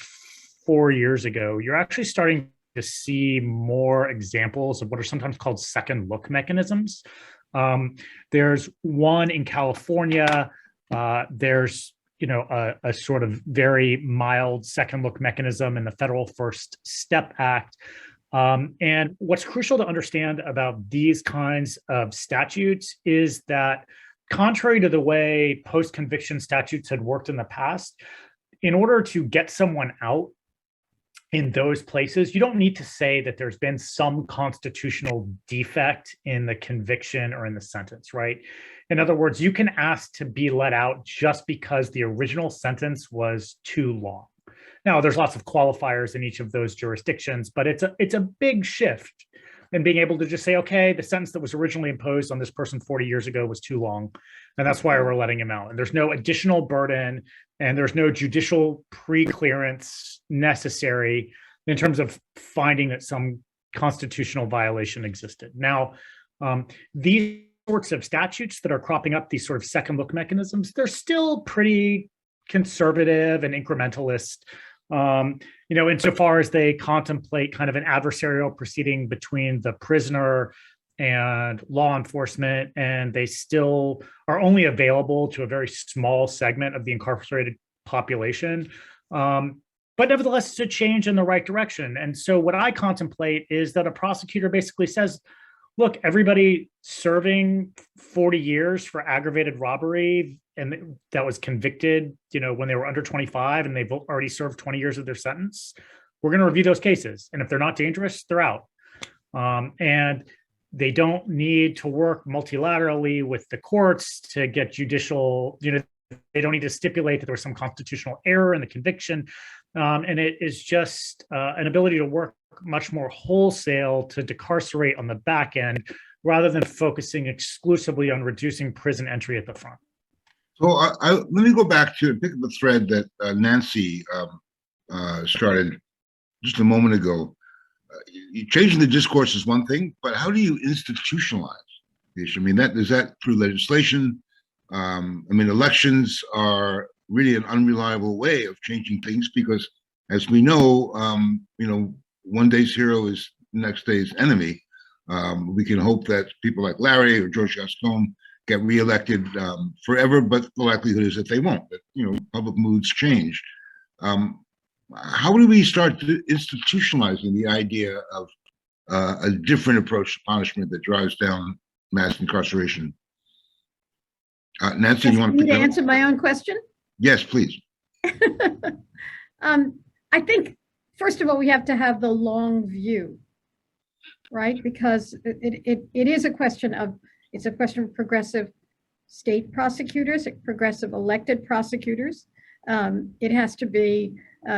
Speaker 5: 4 years ago, you're actually starting to see more examples of what are sometimes called second look mechanisms. There's one in California. There's a sort of very mild second look mechanism in the Federal First Step Act. And what's crucial to understand about these kinds of statutes is that, contrary to the way post-conviction statutes had worked in the past, in order to get someone out in those places, you don't need to say that there's been some constitutional defect in the conviction or in the sentence, right? In other words, you can ask to be let out just because the original sentence was too long. Now, there's lots of qualifiers in each of those jurisdictions, but it's a big shift and being able to just say, okay, the sentence that was originally imposed on this person 40 years ago was too long, and that's why we're letting him out. And there's no additional burden, and there's no judicial pre-clearance necessary in terms of finding that some constitutional violation existed. Now, these sorts of statutes that are cropping up, these sort of second look mechanisms, they're still pretty conservative and incrementalist, insofar as they contemplate kind of an adversarial proceeding between the prisoner and law enforcement, and they still are only available to a very small segment of the incarcerated population. But nevertheless, it's a change in the right direction. And so what I contemplate is that a prosecutor basically says, look, everybody serving 40 years for aggravated robbery and that was convicted, when they were under 25 and they've already served 20 years of their sentence, we're going to review those cases. And if they're not dangerous, they're out. And they don't need to work multilaterally with the courts to get judicial, they don't need to stipulate that there was some constitutional error in the conviction. And it is just an ability to work much more wholesale to decarcerate on the back end rather than focusing exclusively on reducing prison entry at the front.
Speaker 1: So let me go back to pick up the thread that Nancy started just a moment ago. Changing the discourse is one thing, but how do you institutionalize the issue? I mean, is that through legislation? Elections are really an unreliable way of changing things because, as we know, one day's hero is next day's enemy. We can hope that people like Larry or George Gascon get reelected forever, but the likelihood is that they won't. That public moods change. How do we start institutionalizing the idea of a different approach to punishment that drives down mass incarceration? Nancy, you want
Speaker 2: to answer my own question?
Speaker 1: Yes, please.
Speaker 2: I think, first of all, we have to have the long view, right? Because it is a question of, it's a question of progressive state prosecutors, progressive elected prosecutors. It has to be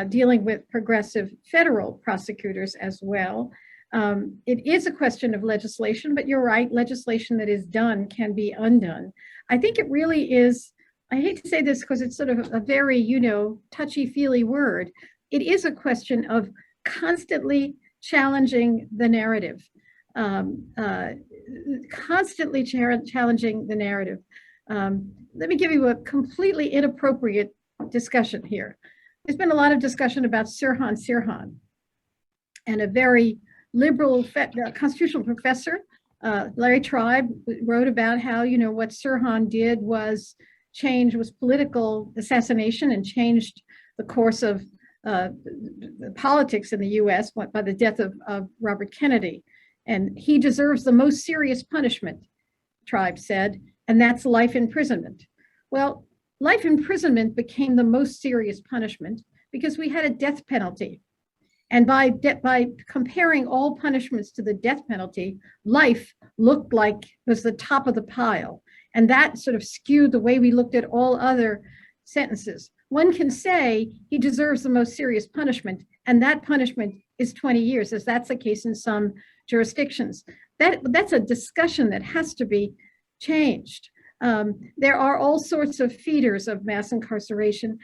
Speaker 2: dealing with progressive federal prosecutors as well. It is a question of legislation, but you're right, legislation that is done can be undone. I think it really is, I hate to say this because it's sort of a very, touchy-feely word. It is a question of constantly challenging the narrative, constantly challenging the narrative. Let me give you a completely inappropriate discussion here. There's been a lot of discussion about Sirhan, and a very liberal constitutional professor, Larry Tribe, wrote about how, what Sirhan did was political assassination and changed the course of the politics in the US by the death of Robert Kennedy. And he deserves the most serious punishment, Tribe said, and that's life imprisonment. Well, life imprisonment became the most serious punishment because we had a death penalty. And by comparing all punishments to the death penalty, life looked like it was the top of the pile. And that sort of skewed the way we looked at all other sentences. One can say he deserves the most serious punishment, and that punishment is 20 years, as that's the case in some jurisdictions. That's a discussion that has to be changed. There are all sorts of feeders of mass incarceration.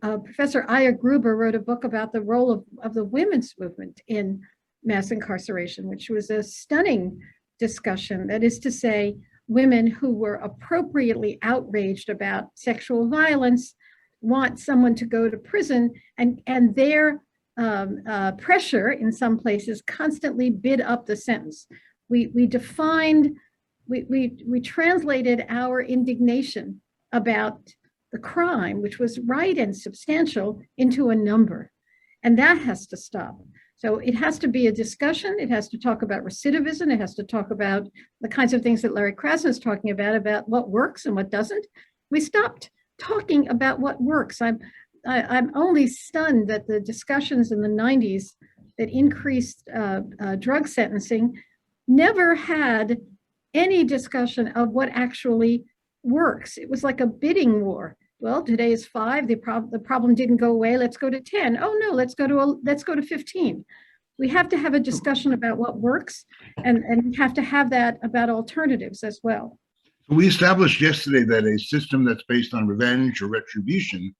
Speaker 2: Professor Aya Gruber wrote a book about the role of the women's movement in mass incarceration, which was a stunning discussion. That is to say, women who were appropriately outraged about sexual violence want someone to go to prison, and their pressure in some places constantly bid up the sentence. We translated our indignation about the crime, which was right and substantial, into a number, and that has to stop. So it has to be a discussion. It has to talk about recidivism. It has to talk about the kinds of things that Larry Krasner is talking about what works and what doesn't. We stopped talking about what works. I'm only stunned that the discussions in the 90s that increased drug sentencing never had any discussion of what actually works. It was like a bidding war. Well, today is 5. The problem didn't go away. Let's go to 10. Oh no, let's go to 15. we have to have a discussion about what works, and we have to have that about alternatives as well.
Speaker 1: We established yesterday that a system that's based on revenge or retribution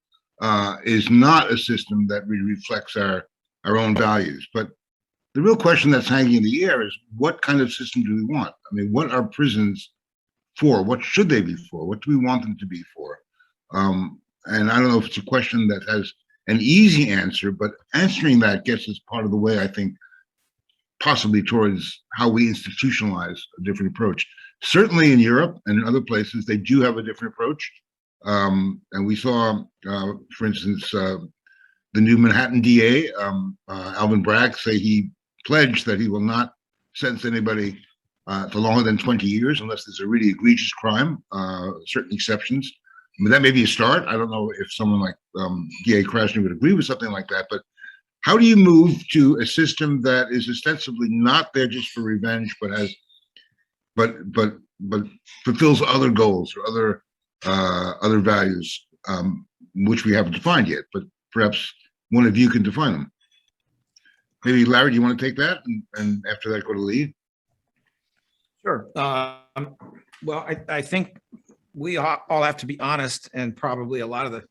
Speaker 1: is not a system that really reflects our own values. But the real question that's hanging in the air is, what kind of system do we want? I mean, what are prisons for? What should they be for? What do we want them to be for? And I don't know if it's a question that has an easy answer, but answering that gets us part of the way, I think, possibly towards how we institutionalize a different approach. Certainly in Europe and in other places, they do have a different approach. And we saw, for instance, the new Manhattan DA, Alvin Bragg, say he pledged that he will not sentence anybody to longer than 20 years unless there's a really egregious crime, certain exceptions. I mean, that may be a start. I don't know if someone like DA Krasner would agree with something like that, but how do you move to a system that is ostensibly not there just for revenge, but has, but fulfills other goals or other values, which we haven't defined yet, but perhaps one of you can define them. Maybe Larry, do you want to take that, and after that go to Lee?
Speaker 4: Sure. Well, I think we all have to be honest, and probably a lot of the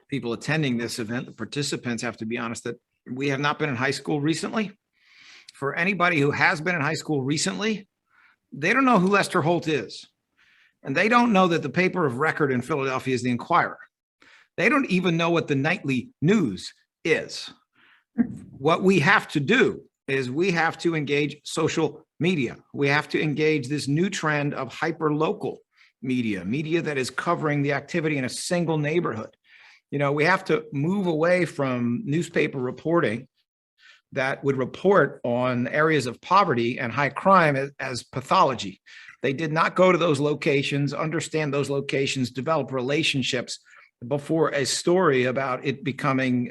Speaker 4: people attending this event, the participants, have to be honest that we have not been in high school recently. For anybody who has been in high school recently, they don't know who Lester Holt is. And they don't know that the paper of record in Philadelphia is the Inquirer. They don't even know what the nightly news is. What we have to do is we have to engage social media. We have to engage this new trend of hyper-local media that is covering the activity in a single neighborhood. You know, we have to move away from newspaper reporting that would report on areas of poverty and high crime as pathology. They did not go to those locations, understand those locations, develop relationships before a story about it becoming,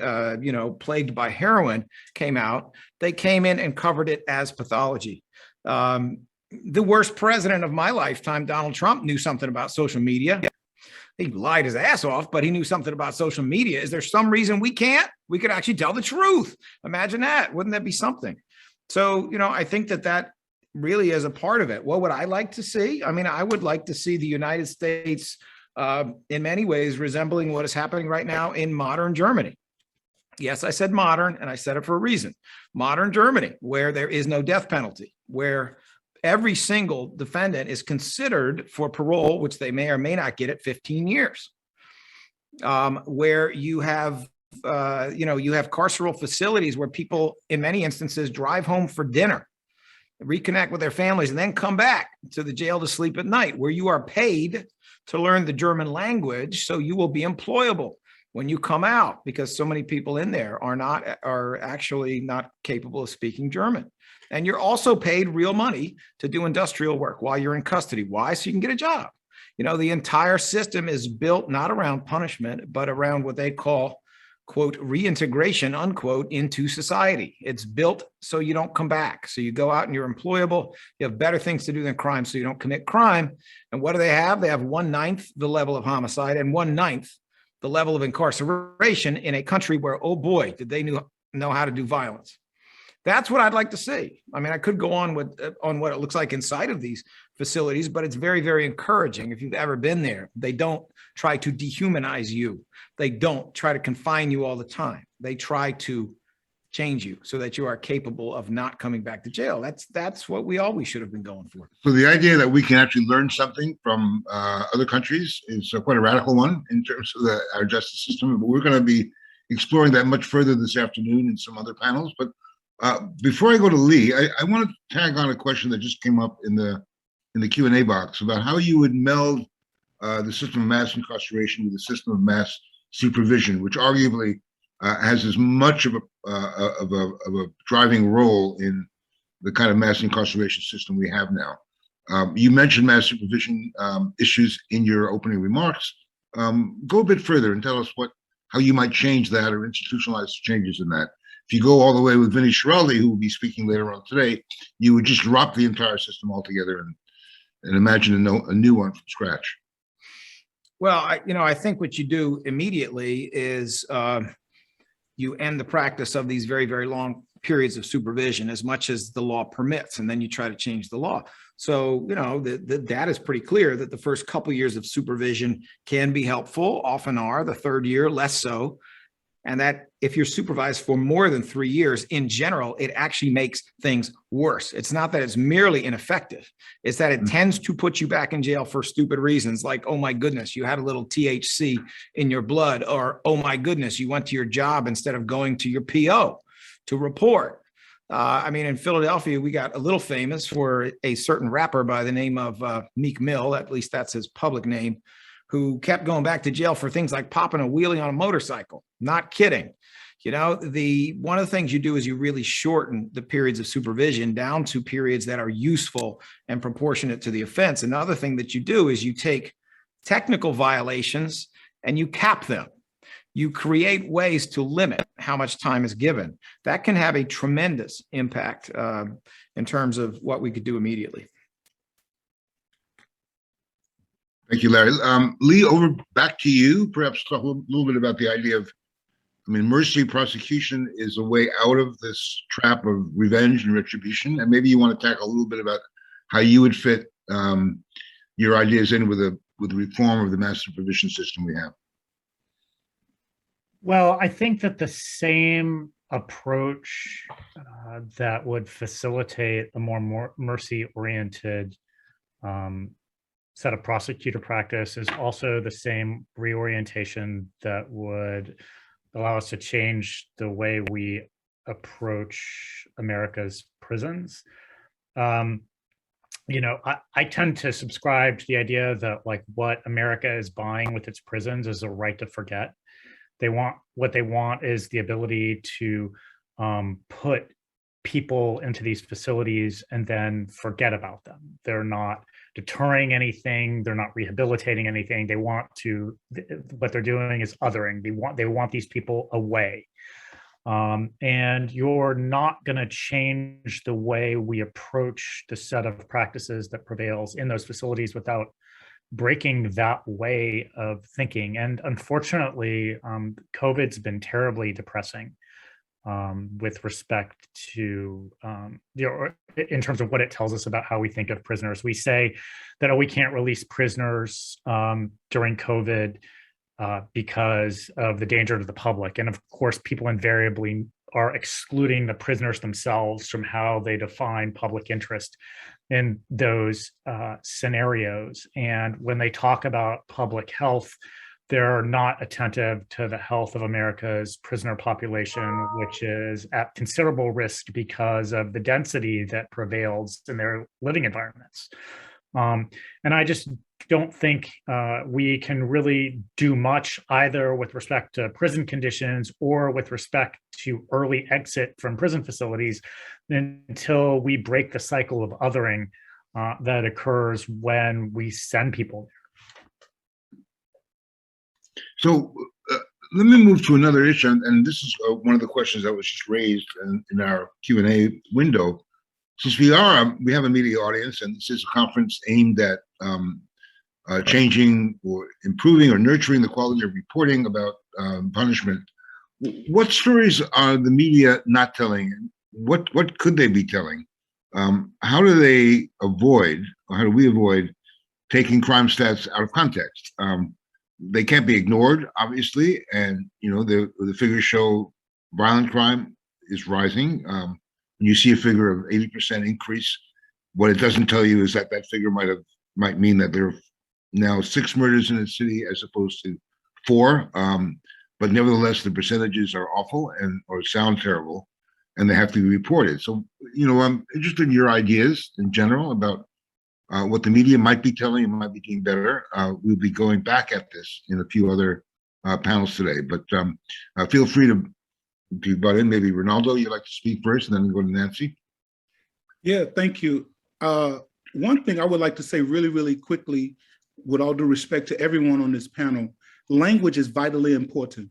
Speaker 4: plagued by heroin came out. They came in and covered it as pathology. The worst president of my lifetime, Donald Trump, knew something about social media. He lied his ass off, but he knew something about social media. Is there some reason we can't? We could actually tell the truth. Imagine that. Wouldn't that be something? So, I think that really is a part of it. What would I like to see? I mean, I would like to see the United States in many ways resembling what is happening right now in modern Germany. Yes, I said modern, and I said it for a reason. Modern Germany, where there is no death penalty, where every single defendant is considered for parole, which they may or may not get at 15 years, where you have carceral facilities where people, in many instances, drive home for dinner, reconnect with their families, and then come back to the jail to sleep at night, where you are paid to learn the German language so you will be employable when you come out, because so many people in there are actually not capable of speaking German. And you're also paid real money to do industrial work while you're in custody. Why? So you can get a job. The entire system is built not around punishment, but around what they call, quote, reintegration, unquote, into society. It's built so you don't come back. So you go out and you're employable. You have better things to do than crime, so you don't commit crime. And what do they have? They have 1/9 the level of homicide and 1/9 the level of incarceration in a country where, oh boy, did they know how to do violence. That's what I'd like to see. I mean, I could go on what it looks like inside of these facilities, but it's very, very encouraging. If you've ever been there, they don't try to dehumanize you. They don't try to confine you all the time. They try to change you so that you are capable of not coming back to jail. That's what we always should have been going for.
Speaker 1: So the idea that we can actually learn something from other countries is quite a radical one in terms of our justice system. But we're going to be exploring that much further this afternoon in some other panels. But before I go to Lee, I want to tag on a question that just came up in the Q&A box about how you would meld the system of mass incarceration with the system of mass supervision, which arguably has as much of a driving role in the kind of mass incarceration system we have now. You mentioned mass supervision issues in your opening remarks. Go a bit further and tell us how you might change that or institutionalize changes in that. If you go all the way with Vinny Schiraldi, who will be speaking later on today, you would just drop the entire system altogether and imagine a new one from scratch.
Speaker 4: Well, I think what you do immediately is you end the practice of these very, very long periods of supervision as much as the law permits, and then you try to change the law. So, the data is pretty clear that the first couple years of supervision can be helpful, often are, the third year less so. And that if you're supervised for more than 3 years, in general, it actually makes things worse. It's not that it's merely ineffective. It's that it tends to put you back in jail for stupid reasons like, oh my goodness, you had a little THC in your blood, or oh my goodness, you went to your job instead of going to your PO to report. In Philadelphia, we got a little famous for a certain rapper by the name of Meek Mill, at least that's his public name, who kept going back to jail for things like popping a wheelie on a motorcycle. Not kidding. One of the things you do is you really shorten the periods of supervision down to periods that are useful and proportionate to the offense. Another thing that you do is you take technical violations and you cap them. You create ways to limit how much time is given. That can have a tremendous impact in terms of what we could do immediately.
Speaker 1: Thank you, Larry. Lee, back to you. Perhaps talk a little bit about the idea of, mercy prosecution is a way out of this trap of revenge and retribution. And maybe you want to tackle a little bit about how you would fit your ideas in with the reform of the mass supervision system we have.
Speaker 5: Well, I think that the same approach that would facilitate a more mercy-oriented set of prosecutor practice is also the same reorientation that would allow us to change the way we approach America's prisons. I tend to subscribe to the idea that what America is buying with its prisons is a right to forget. What they want is the ability to put people into these facilities and then forget about them. They're not deterring anything. They're not rehabilitating anything. What they're doing is othering. They want these people away. And you're not going to change the way we approach the set of practices that prevails in those facilities without breaking that way of thinking. And unfortunately, COVID's been terribly depressing with respect to, in terms of what it tells us about how we think of prisoners. We say that, we can't release prisoners during COVID because of the danger to the public. And of course, people invariably are excluding the prisoners themselves from how they define public interest in those scenarios. And when they talk about public health, they're not attentive to the health of America's prisoner population, which is at considerable risk because of the density that prevails in their living environments. And I just don't think we can really do much either with respect to prison conditions or with respect to early exit from prison facilities until we break the cycle of othering that occurs when we send people there.
Speaker 1: So let me move to another issue, and this is one of the questions that was just raised in our Q&A window. Since we have a media audience, and this is a conference aimed at changing or improving or nurturing the quality of reporting about punishment, what stories are the media not telling? What could they be telling? How do they avoid, or how do we avoid taking crime stats out of context? They can't be ignored, obviously, and the figures show violent crime is rising. When you see a figure of 80% increase, what it doesn't tell you is that figure might mean that there are now 6 murders in the city as opposed to 4. But nevertheless, the percentages are awful or sound terrible, and they have to be reported. So, I'm interested in your ideas in general about what the media might be telling and might be doing better. We'll be going back at this in a few other panels today, but feel free to butt in. Maybe Renaldo, you'd like to speak first, and then go to Nancy.
Speaker 3: Yeah, thank you. One thing I would like to say really, really quickly, with all due respect to everyone on this panel, language is vitally important.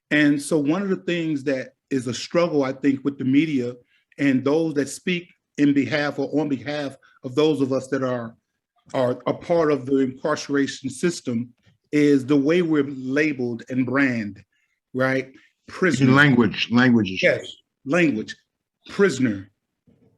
Speaker 3: And so one of the things that is a struggle, I think, with the media and those that speak in behalf or on behalf of those of us that are a part of the incarceration system is the way we're labeled and branded, right? Prison
Speaker 1: language issues.
Speaker 3: Yes, language. prisoner,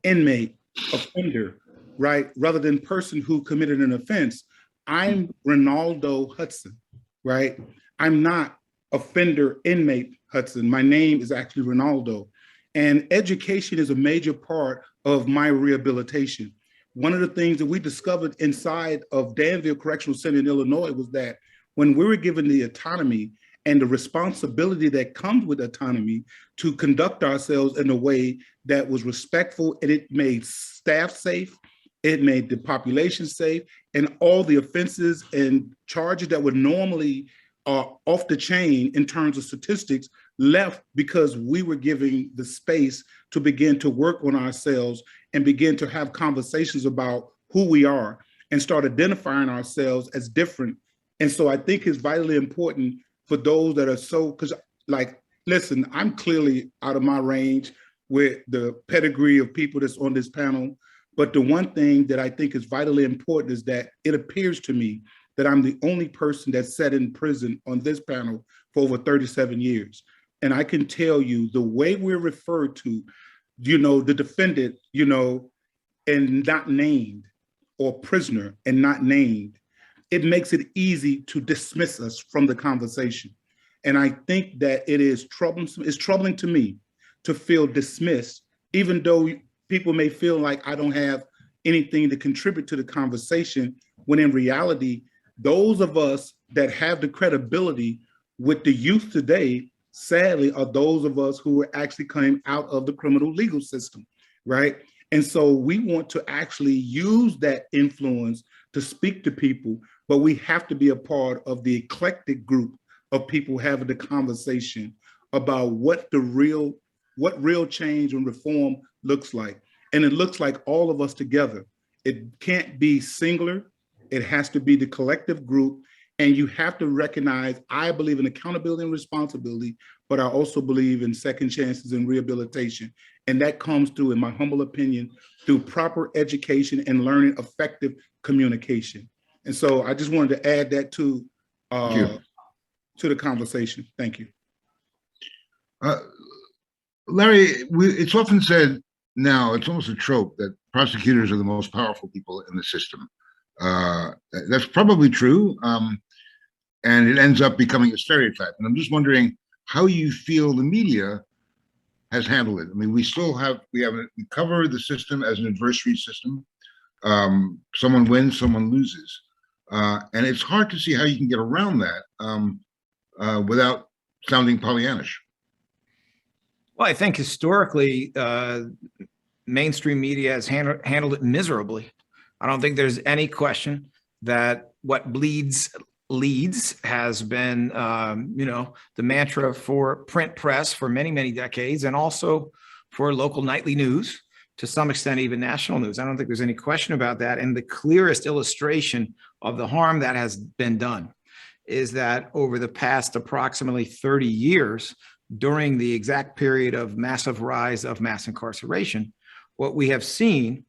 Speaker 3: inmate, offender, right? Rather than person who committed an offense. I'm Renaldo Hudson, right? I'm not offender inmate Hudson. My name is actually Renaldo. And education is a major part of my rehabilitation. One of the things that we discovered inside of Danville Correctional Center in Illinois was that when we were given the autonomy and the responsibility that comes with autonomy to conduct ourselves in a way that was respectful, and it made staff safe, it made the population safe, and all the offenses and charges that would normally off the chain in terms of statistics left because we were giving the space to begin to work on ourselves and begin to have conversations about who we are and start identifying ourselves as different. And so I think it's vitally important for those that are so, because like, listen, I'm clearly out of my range with the pedigree of people that's on this panel. But the one thing that I think is vitally important is that it appears to me that I'm the only person that's sat in prison on this panel for over 37 years. And I can tell you the way we're referred to, the defendant, and not named, or prisoner and not named, it makes it easy to dismiss us from the conversation. And I think that it is troublesome. It's troubling to me to feel dismissed, even though people may feel like I don't have anything to contribute to the conversation, when in reality, those of us that have the credibility with the youth today, sadly, are those of us who are actually coming out of the criminal legal system, right? And so we want to actually use that influence to speak to people, but we have to be a part of the eclectic group of people having the conversation about what real change and reform looks like. And it looks like all of us together. It can't be singular. It has to be the collective group. And you have to recognize, I believe in accountability and responsibility, but I also believe in second chances and rehabilitation. And that comes through, in my humble opinion, through proper education and learning effective communication. And so I just wanted to add that to the conversation. Thank you.
Speaker 1: Larry, it's often said now, it's almost a trope, that prosecutors are the most powerful people in the system. That's probably true, and it ends up becoming a stereotype. And I'm just wondering how you feel the media has handled it. I mean, we cover the system as an adversary system. Someone wins, someone loses, and it's hard to see how you can get around that without sounding Pollyannish.
Speaker 4: Well, I think historically, mainstream media has handled it miserably. I don't think there's any question that what bleeds leads has been, the mantra for print press for many, many decades, and also for local nightly news, to some extent, even national news. I don't think there's any question about that. And the clearest illustration of the harm that has been done is that over the past approximately 30 years, during the exact period of massive rise of mass incarceration, what we have seen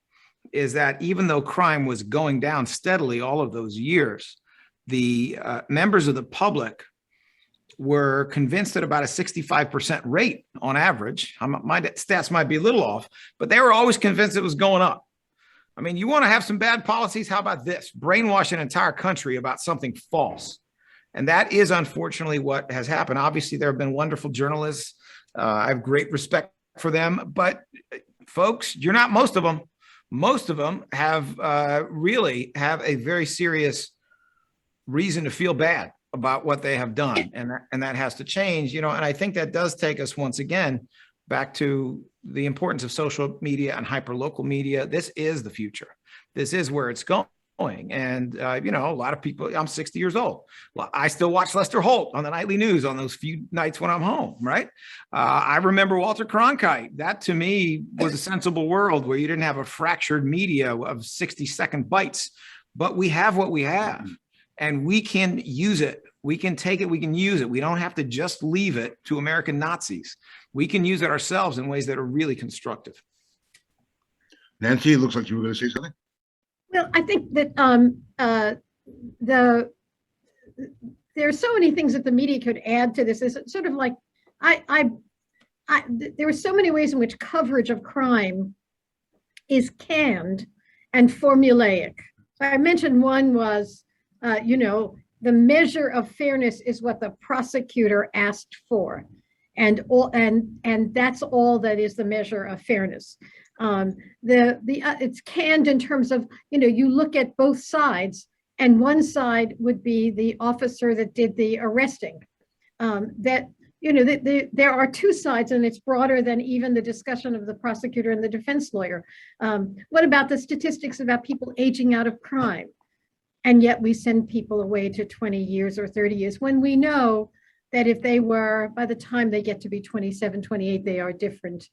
Speaker 4: is that even though crime was going down steadily all of those years, the members of the public were convinced at about a 65% rate on average. My stats might be a little off, but they were always convinced it was going up. I mean, you want to have some bad policies? How about this? Brainwash an entire country about something false. And that is unfortunately what has happened. Obviously, there have been wonderful journalists. I have great respect for them, but folks, you're not most of them. Most of them have really have a very serious reason to feel bad about what they have done. And that has to change, and I think that does take us once again back to the importance of social media and hyperlocal media. This is the future. This is where it's going. And, a lot of people, I'm 60 years old. Well, I still watch Lester Holt on the nightly news on those few nights when I'm home, right? I remember Walter Cronkite. That to me was a sensible world where you didn't have a fractured media of 60-second bites, but we have what we have and we can use it. We can take it, we can use it. We don't have to just leave it to American Nazis. We can use it ourselves in ways that are really constructive.
Speaker 1: Nancy, it looks like you were going to say something.
Speaker 2: Well, I think that there are so many things that the media could add to this. It's sort of like I there are so many ways in which coverage of crime is canned and formulaic. So I mentioned one was, the measure of fairness is what the prosecutor asked for, and that's all that is the measure of fairness. It's canned in terms of, you look at both sides, and one side would be the officer that did the arresting. There are two sides, and it's broader than even the discussion of the prosecutor and the defense lawyer. What about the statistics about people aging out of crime? And yet we send people away to 20 years or 30 years when we know that if they were, by the time they get to be 27, 28, they are different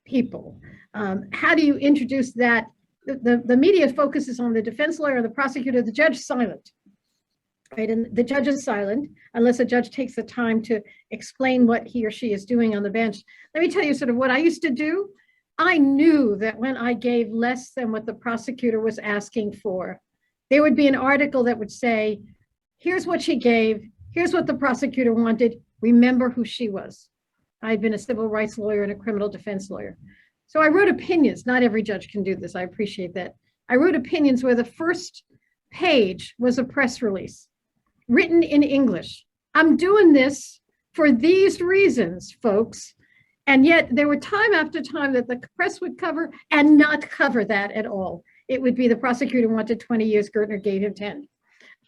Speaker 2: people. How do you introduce that? The media focuses on the defense lawyer, the prosecutor, the judge silent. Right, and the judge is silent unless a judge takes the time to explain what he or she is doing on the bench. Let me tell you sort of what I used to do. I knew that when I gave less than what the prosecutor was asking for, there would be an article that would say, here's what she gave, here's what the prosecutor wanted, remember who she was. I'd been a civil rights lawyer and a criminal defense lawyer. So I wrote opinions. Not every judge can do this, I appreciate that. I wrote opinions where the first page was a press release written in English. I'm doing this for these reasons, folks. And yet there were time after time that the press would cover and not cover that at all. It would be the prosecutor wanted 20 years, Gertner gave him 10.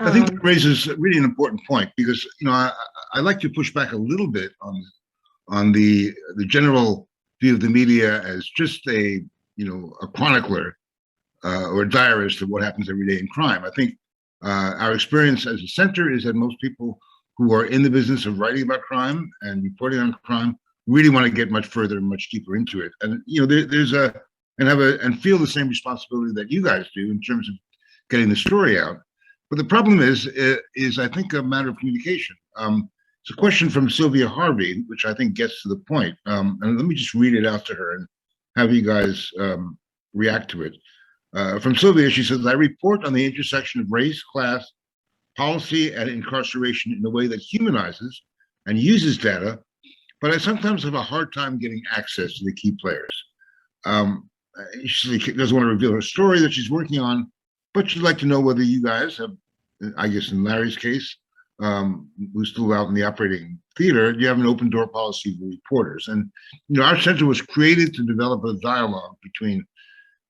Speaker 1: I think it raises really an important point because, I like to push back a little bit on the general view of the media as just a chronicler or a diarist of what happens every day in crime. I think our experience as a center is that most people who are in the business of writing about crime and reporting on crime really want to get much further and much deeper into it. And and feel the same responsibility that you guys do in terms of getting the story out. But the problem is I think a matter of communication. It's a question from Sylvia Harvey, which I think gets to the point. And let me just read it out to her and have you guys react to it. From Sylvia, she says, I report on the intersection of race, class, policy, and incarceration in a way that humanizes and uses data, but I sometimes have a hard time getting access to the key players. She doesn't want to reveal her story that she's working on, but she'd like to know whether you guys have, I guess in Larry's case, who's still out in the operating theater, you have an open door policy for reporters. And, our center was created to develop a dialogue between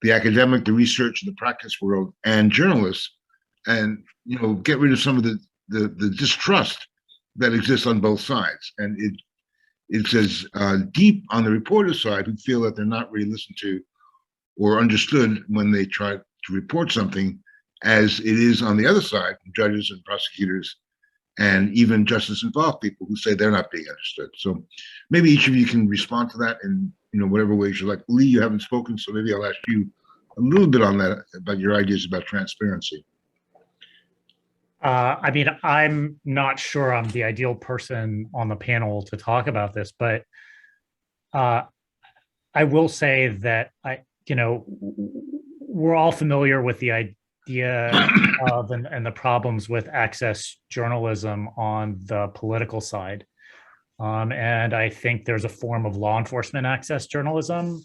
Speaker 1: the academic, the research, the practice world, and journalists, and get rid of some of the distrust that exists on both sides. And it's as deep on the reporter side who feel that they're not really listened to or understood when they try to report something, as it is on the other side, judges and prosecutors, and even justice-involved people who say they're not being understood. So maybe each of you can respond to that in whatever ways you like. Lee, you haven't spoken, so maybe I'll ask you a little bit on that, about your ideas about transparency.
Speaker 5: I'm not sure I'm the ideal person on the panel to talk about this, but I will say that we're all familiar with the idea of and the problems with access journalism on the political side. And I think there's a form of law enforcement access journalism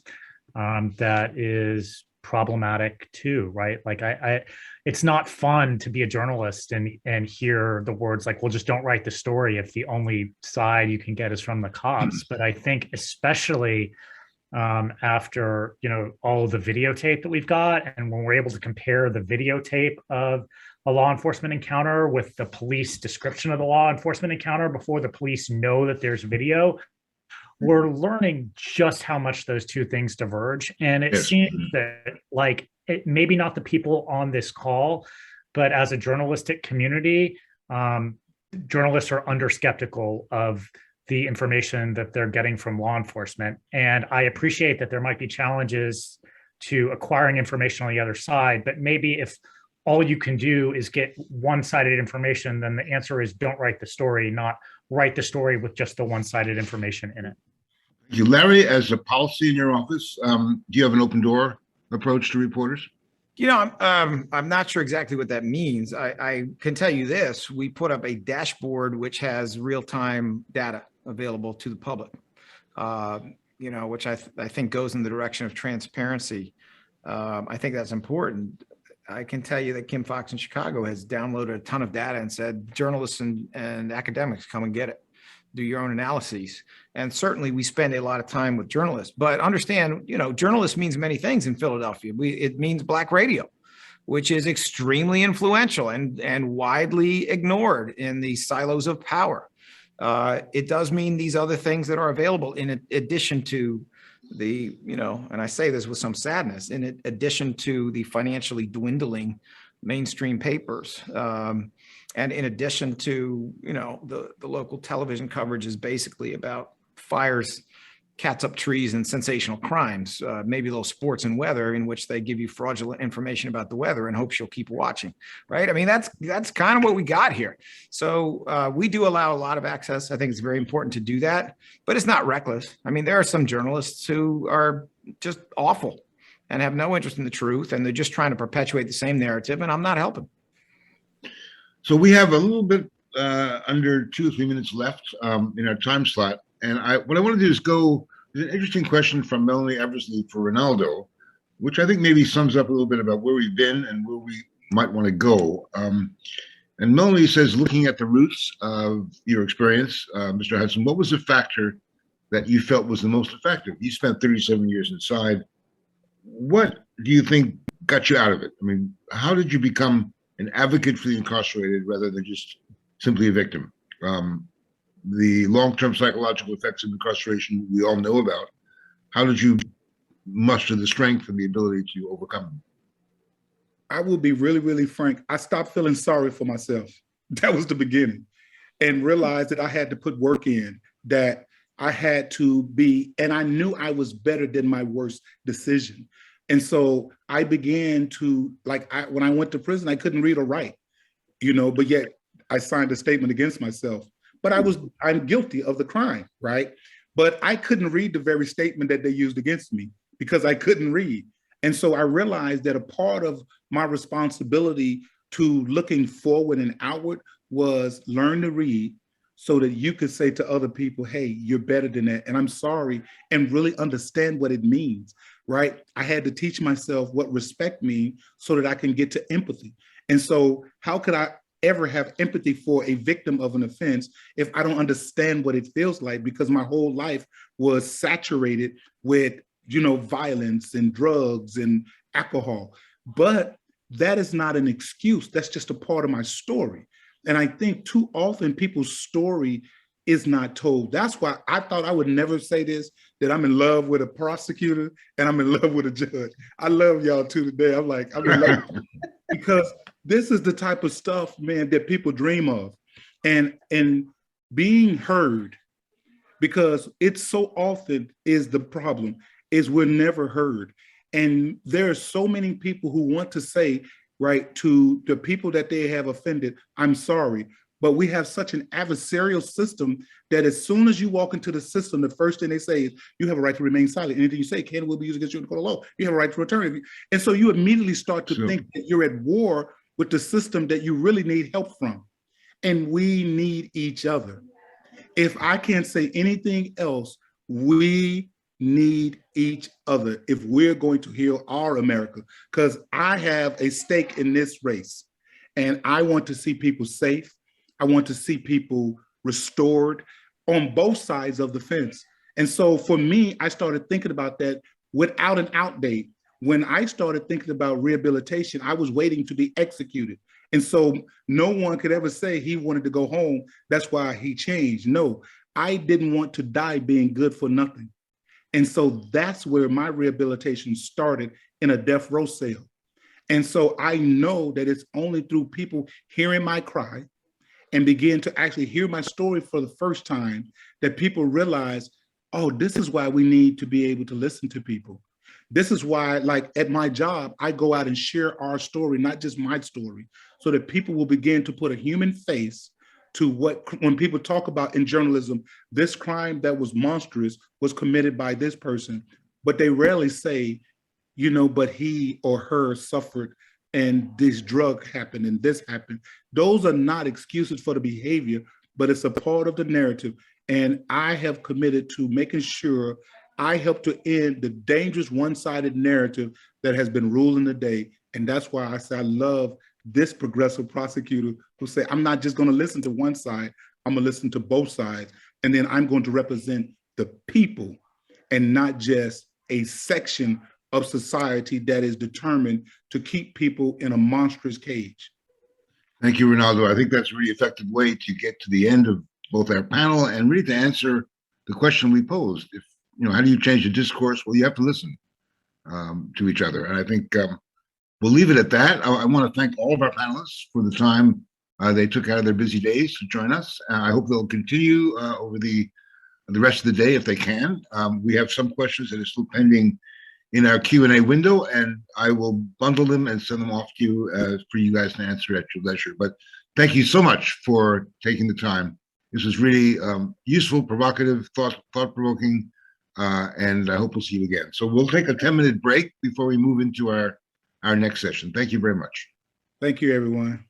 Speaker 5: that is problematic too, right? Like it's not fun to be a journalist and hear the words like, well, just don't write the story if the only side you can get is from the cops. But I think especially after, all of the videotape that we've got, and when we're able to compare the videotape of a law enforcement encounter with the police description of the law enforcement encounter before the police know that there's video, we're learning just how much those two things diverge. And it seems that maybe not the people on this call, but as a journalistic community, journalists are under skeptical of the information that they're getting from law enforcement. And I appreciate that there might be challenges to acquiring information on the other side, but maybe if all you can do is get one-sided information, then the answer is don't write the story, not write the story with just the one-sided information in it.
Speaker 1: Thank you. Larry, as a policy in your office, do you have an open door approach to reporters?
Speaker 4: I'm not sure exactly what that means. I can tell you this: we put up a dashboard which has real-time data available to the public. which I think goes in the direction of transparency. I think that's important. I can tell you that Kim Fox in Chicago has downloaded a ton of data and said, journalists and academics, come and get it. Do your own analyses. And certainly we spend a lot of time with journalists, but understand, journalist means many things in Philadelphia. It means Black radio, which is extremely influential and widely ignored in the silos of power. It does mean these other things that are available in addition to the, and I say this with some sadness, in addition to the financially dwindling mainstream papers. And in addition to, the local television coverage is basically about fires, cats up trees, and sensational crimes, maybe a little sports and weather in which they give you fraudulent information about the weather and hopes you'll keep watching, right? I mean, that's kind of what we got here. So we do allow a lot of access. I think it's very important to do that, but it's not reckless. I mean, there are some journalists who are just awful and have no interest in the truth, and they're just trying to perpetuate the same narrative, and I'm not helping.
Speaker 1: So we have a little bit under 2 or 3 minutes left in our time slot. And what I want to do is there's an interesting question from Melanie Eversley for Renaldo, which I think maybe sums up a little bit about where we've been and where we might want to go. And Melanie says, looking at the roots of your experience, Mr. Hudson, what was the factor that you felt was the most effective? You spent 37 years inside. What do you think got you out of it? I mean, how did you become an advocate for the incarcerated rather than just simply a victim? The long-term psychological effects of incarceration we all know about. How did you muster the strength and the ability to overcome them?
Speaker 3: I will be really, really frank. I stopped feeling sorry for myself. That was the beginning. And realized that I had to put work in, that I had to be, and I knew I was better than my worst decision. And so I began to, when I went to prison, I couldn't read or write, but yet I signed a statement against myself. But I'm guilty of the crime, right? But I couldn't read the very statement that they used against me because I couldn't read. And so I realized that a part of my responsibility to looking forward and outward was learn to read so that you could say to other people, hey, you're better than that, and I'm sorry, and really understand what it means, right? I had to teach myself what respect means so that I can get to empathy. And so how could I ever have empathy for a victim of an offense if I don't understand what it feels like? Because my whole life was saturated with, violence and drugs and alcohol. But that is not an excuse. That's just a part of my story. And I think too often people's story is not told. That's why I thought I would never say this, that I'm in love with a prosecutor and I'm in love with a judge. I love y'all too today. I'm in love because this is the type of stuff, man, that people dream of. And being heard, because it's so often is the problem, is we're never heard. And there are so many people who want to say, right, to the people that they have offended, I'm sorry. But we have such an adversarial system that as soon as you walk into the system, the first thing they say is, you have a right to remain silent. Anything you say can will be used against you in the court of law. You have a right to return. And so you immediately start to think that you're at war with the system that you really need help from. And we need each other. If I can't say anything else, we need each other if we're going to heal our America, because I have a stake in this race and I want to see people safe. I want to see people restored on both sides of the fence. And so for me, I started thinking about that without an out date. When I started thinking about rehabilitation, I was waiting to be executed. And so no one could ever say he wanted to go home. That's why he changed. No, I didn't want to die being good for nothing. And so that's where my rehabilitation started, in a death row cell. And so I know that it's only through people hearing my cry and begin to actually hear my story for the first time that people realize, oh, this is why we need to be able to listen to people. This is why, at my job, I go out and share our story, not just my story, so that people will begin to put a human face to when people talk about in journalism, this crime that was monstrous was committed by this person, but they rarely say, but he or her suffered and this drug happened and this happened. Those are not excuses for the behavior, but it's a part of the narrative. And I have committed to making sure I help to end the dangerous one-sided narrative that has been ruling the day. And that's why I say I love this progressive prosecutor who say, I'm not just going to listen to one side, I'm going to listen to both sides. And then I'm going to represent the people and not just a section of society that is determined to keep people in a monstrous cage.
Speaker 1: Thank you, Renaldo. I think that's a really effective way to get to the end of both our panel and really to answer the question we posed. If, how do you change the discourse? Well, you have to listen to each other. And I think we'll leave it at that. I want to thank all of our panelists for the time they took out of their busy days to join us. I hope they'll continue over the rest of the day if they can. We have some questions that are still pending in our Q&A window, and I will bundle them and send them off to you for you guys to answer at your leisure. But thank you so much for taking the time. This was really useful, provocative, thought-provoking, and I hope we'll see you again. So we'll take a 10-minute break before we move into our next session. Thank you very much.
Speaker 3: Thank you, everyone.